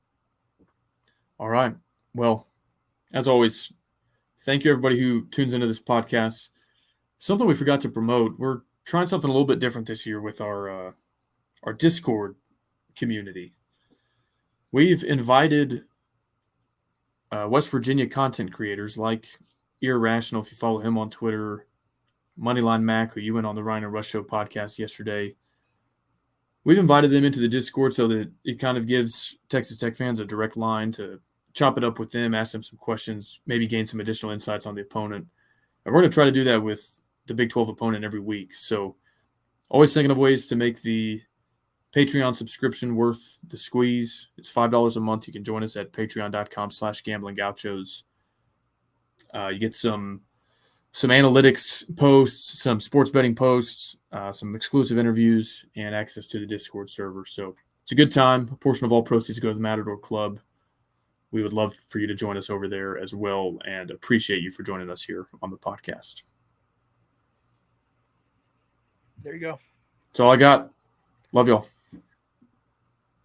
Speaker 4: All right. Well, as always, thank you everybody who tunes into this podcast. Something we forgot to promote. We're trying something a little bit different this year with our Discord community. We've invited West Virginia content creators like Irrational, if you follow him on Twitter, Moneyline Mac, who you went on the Ryan and Rush Show podcast yesterday. We've invited them into the Discord so that it kind of gives Texas Tech fans a direct line to chop it up with them, ask them some questions, maybe gain some additional insights on the opponent. And we're going to try to do that with the Big 12 opponent every week. So always thinking of ways to make the Patreon subscription worth the squeeze. It's $5 a month. You can join us at patreon.com/gamblinggauchos. You get some analytics posts, some sports betting posts, some exclusive interviews, and access to the Discord server. So it's a good time. A portion of all proceeds go to the Matador Club. We would love for you to join us over there as well, and appreciate you for joining us here on the podcast.
Speaker 2: There you go.
Speaker 4: That's all I got. Love y'all.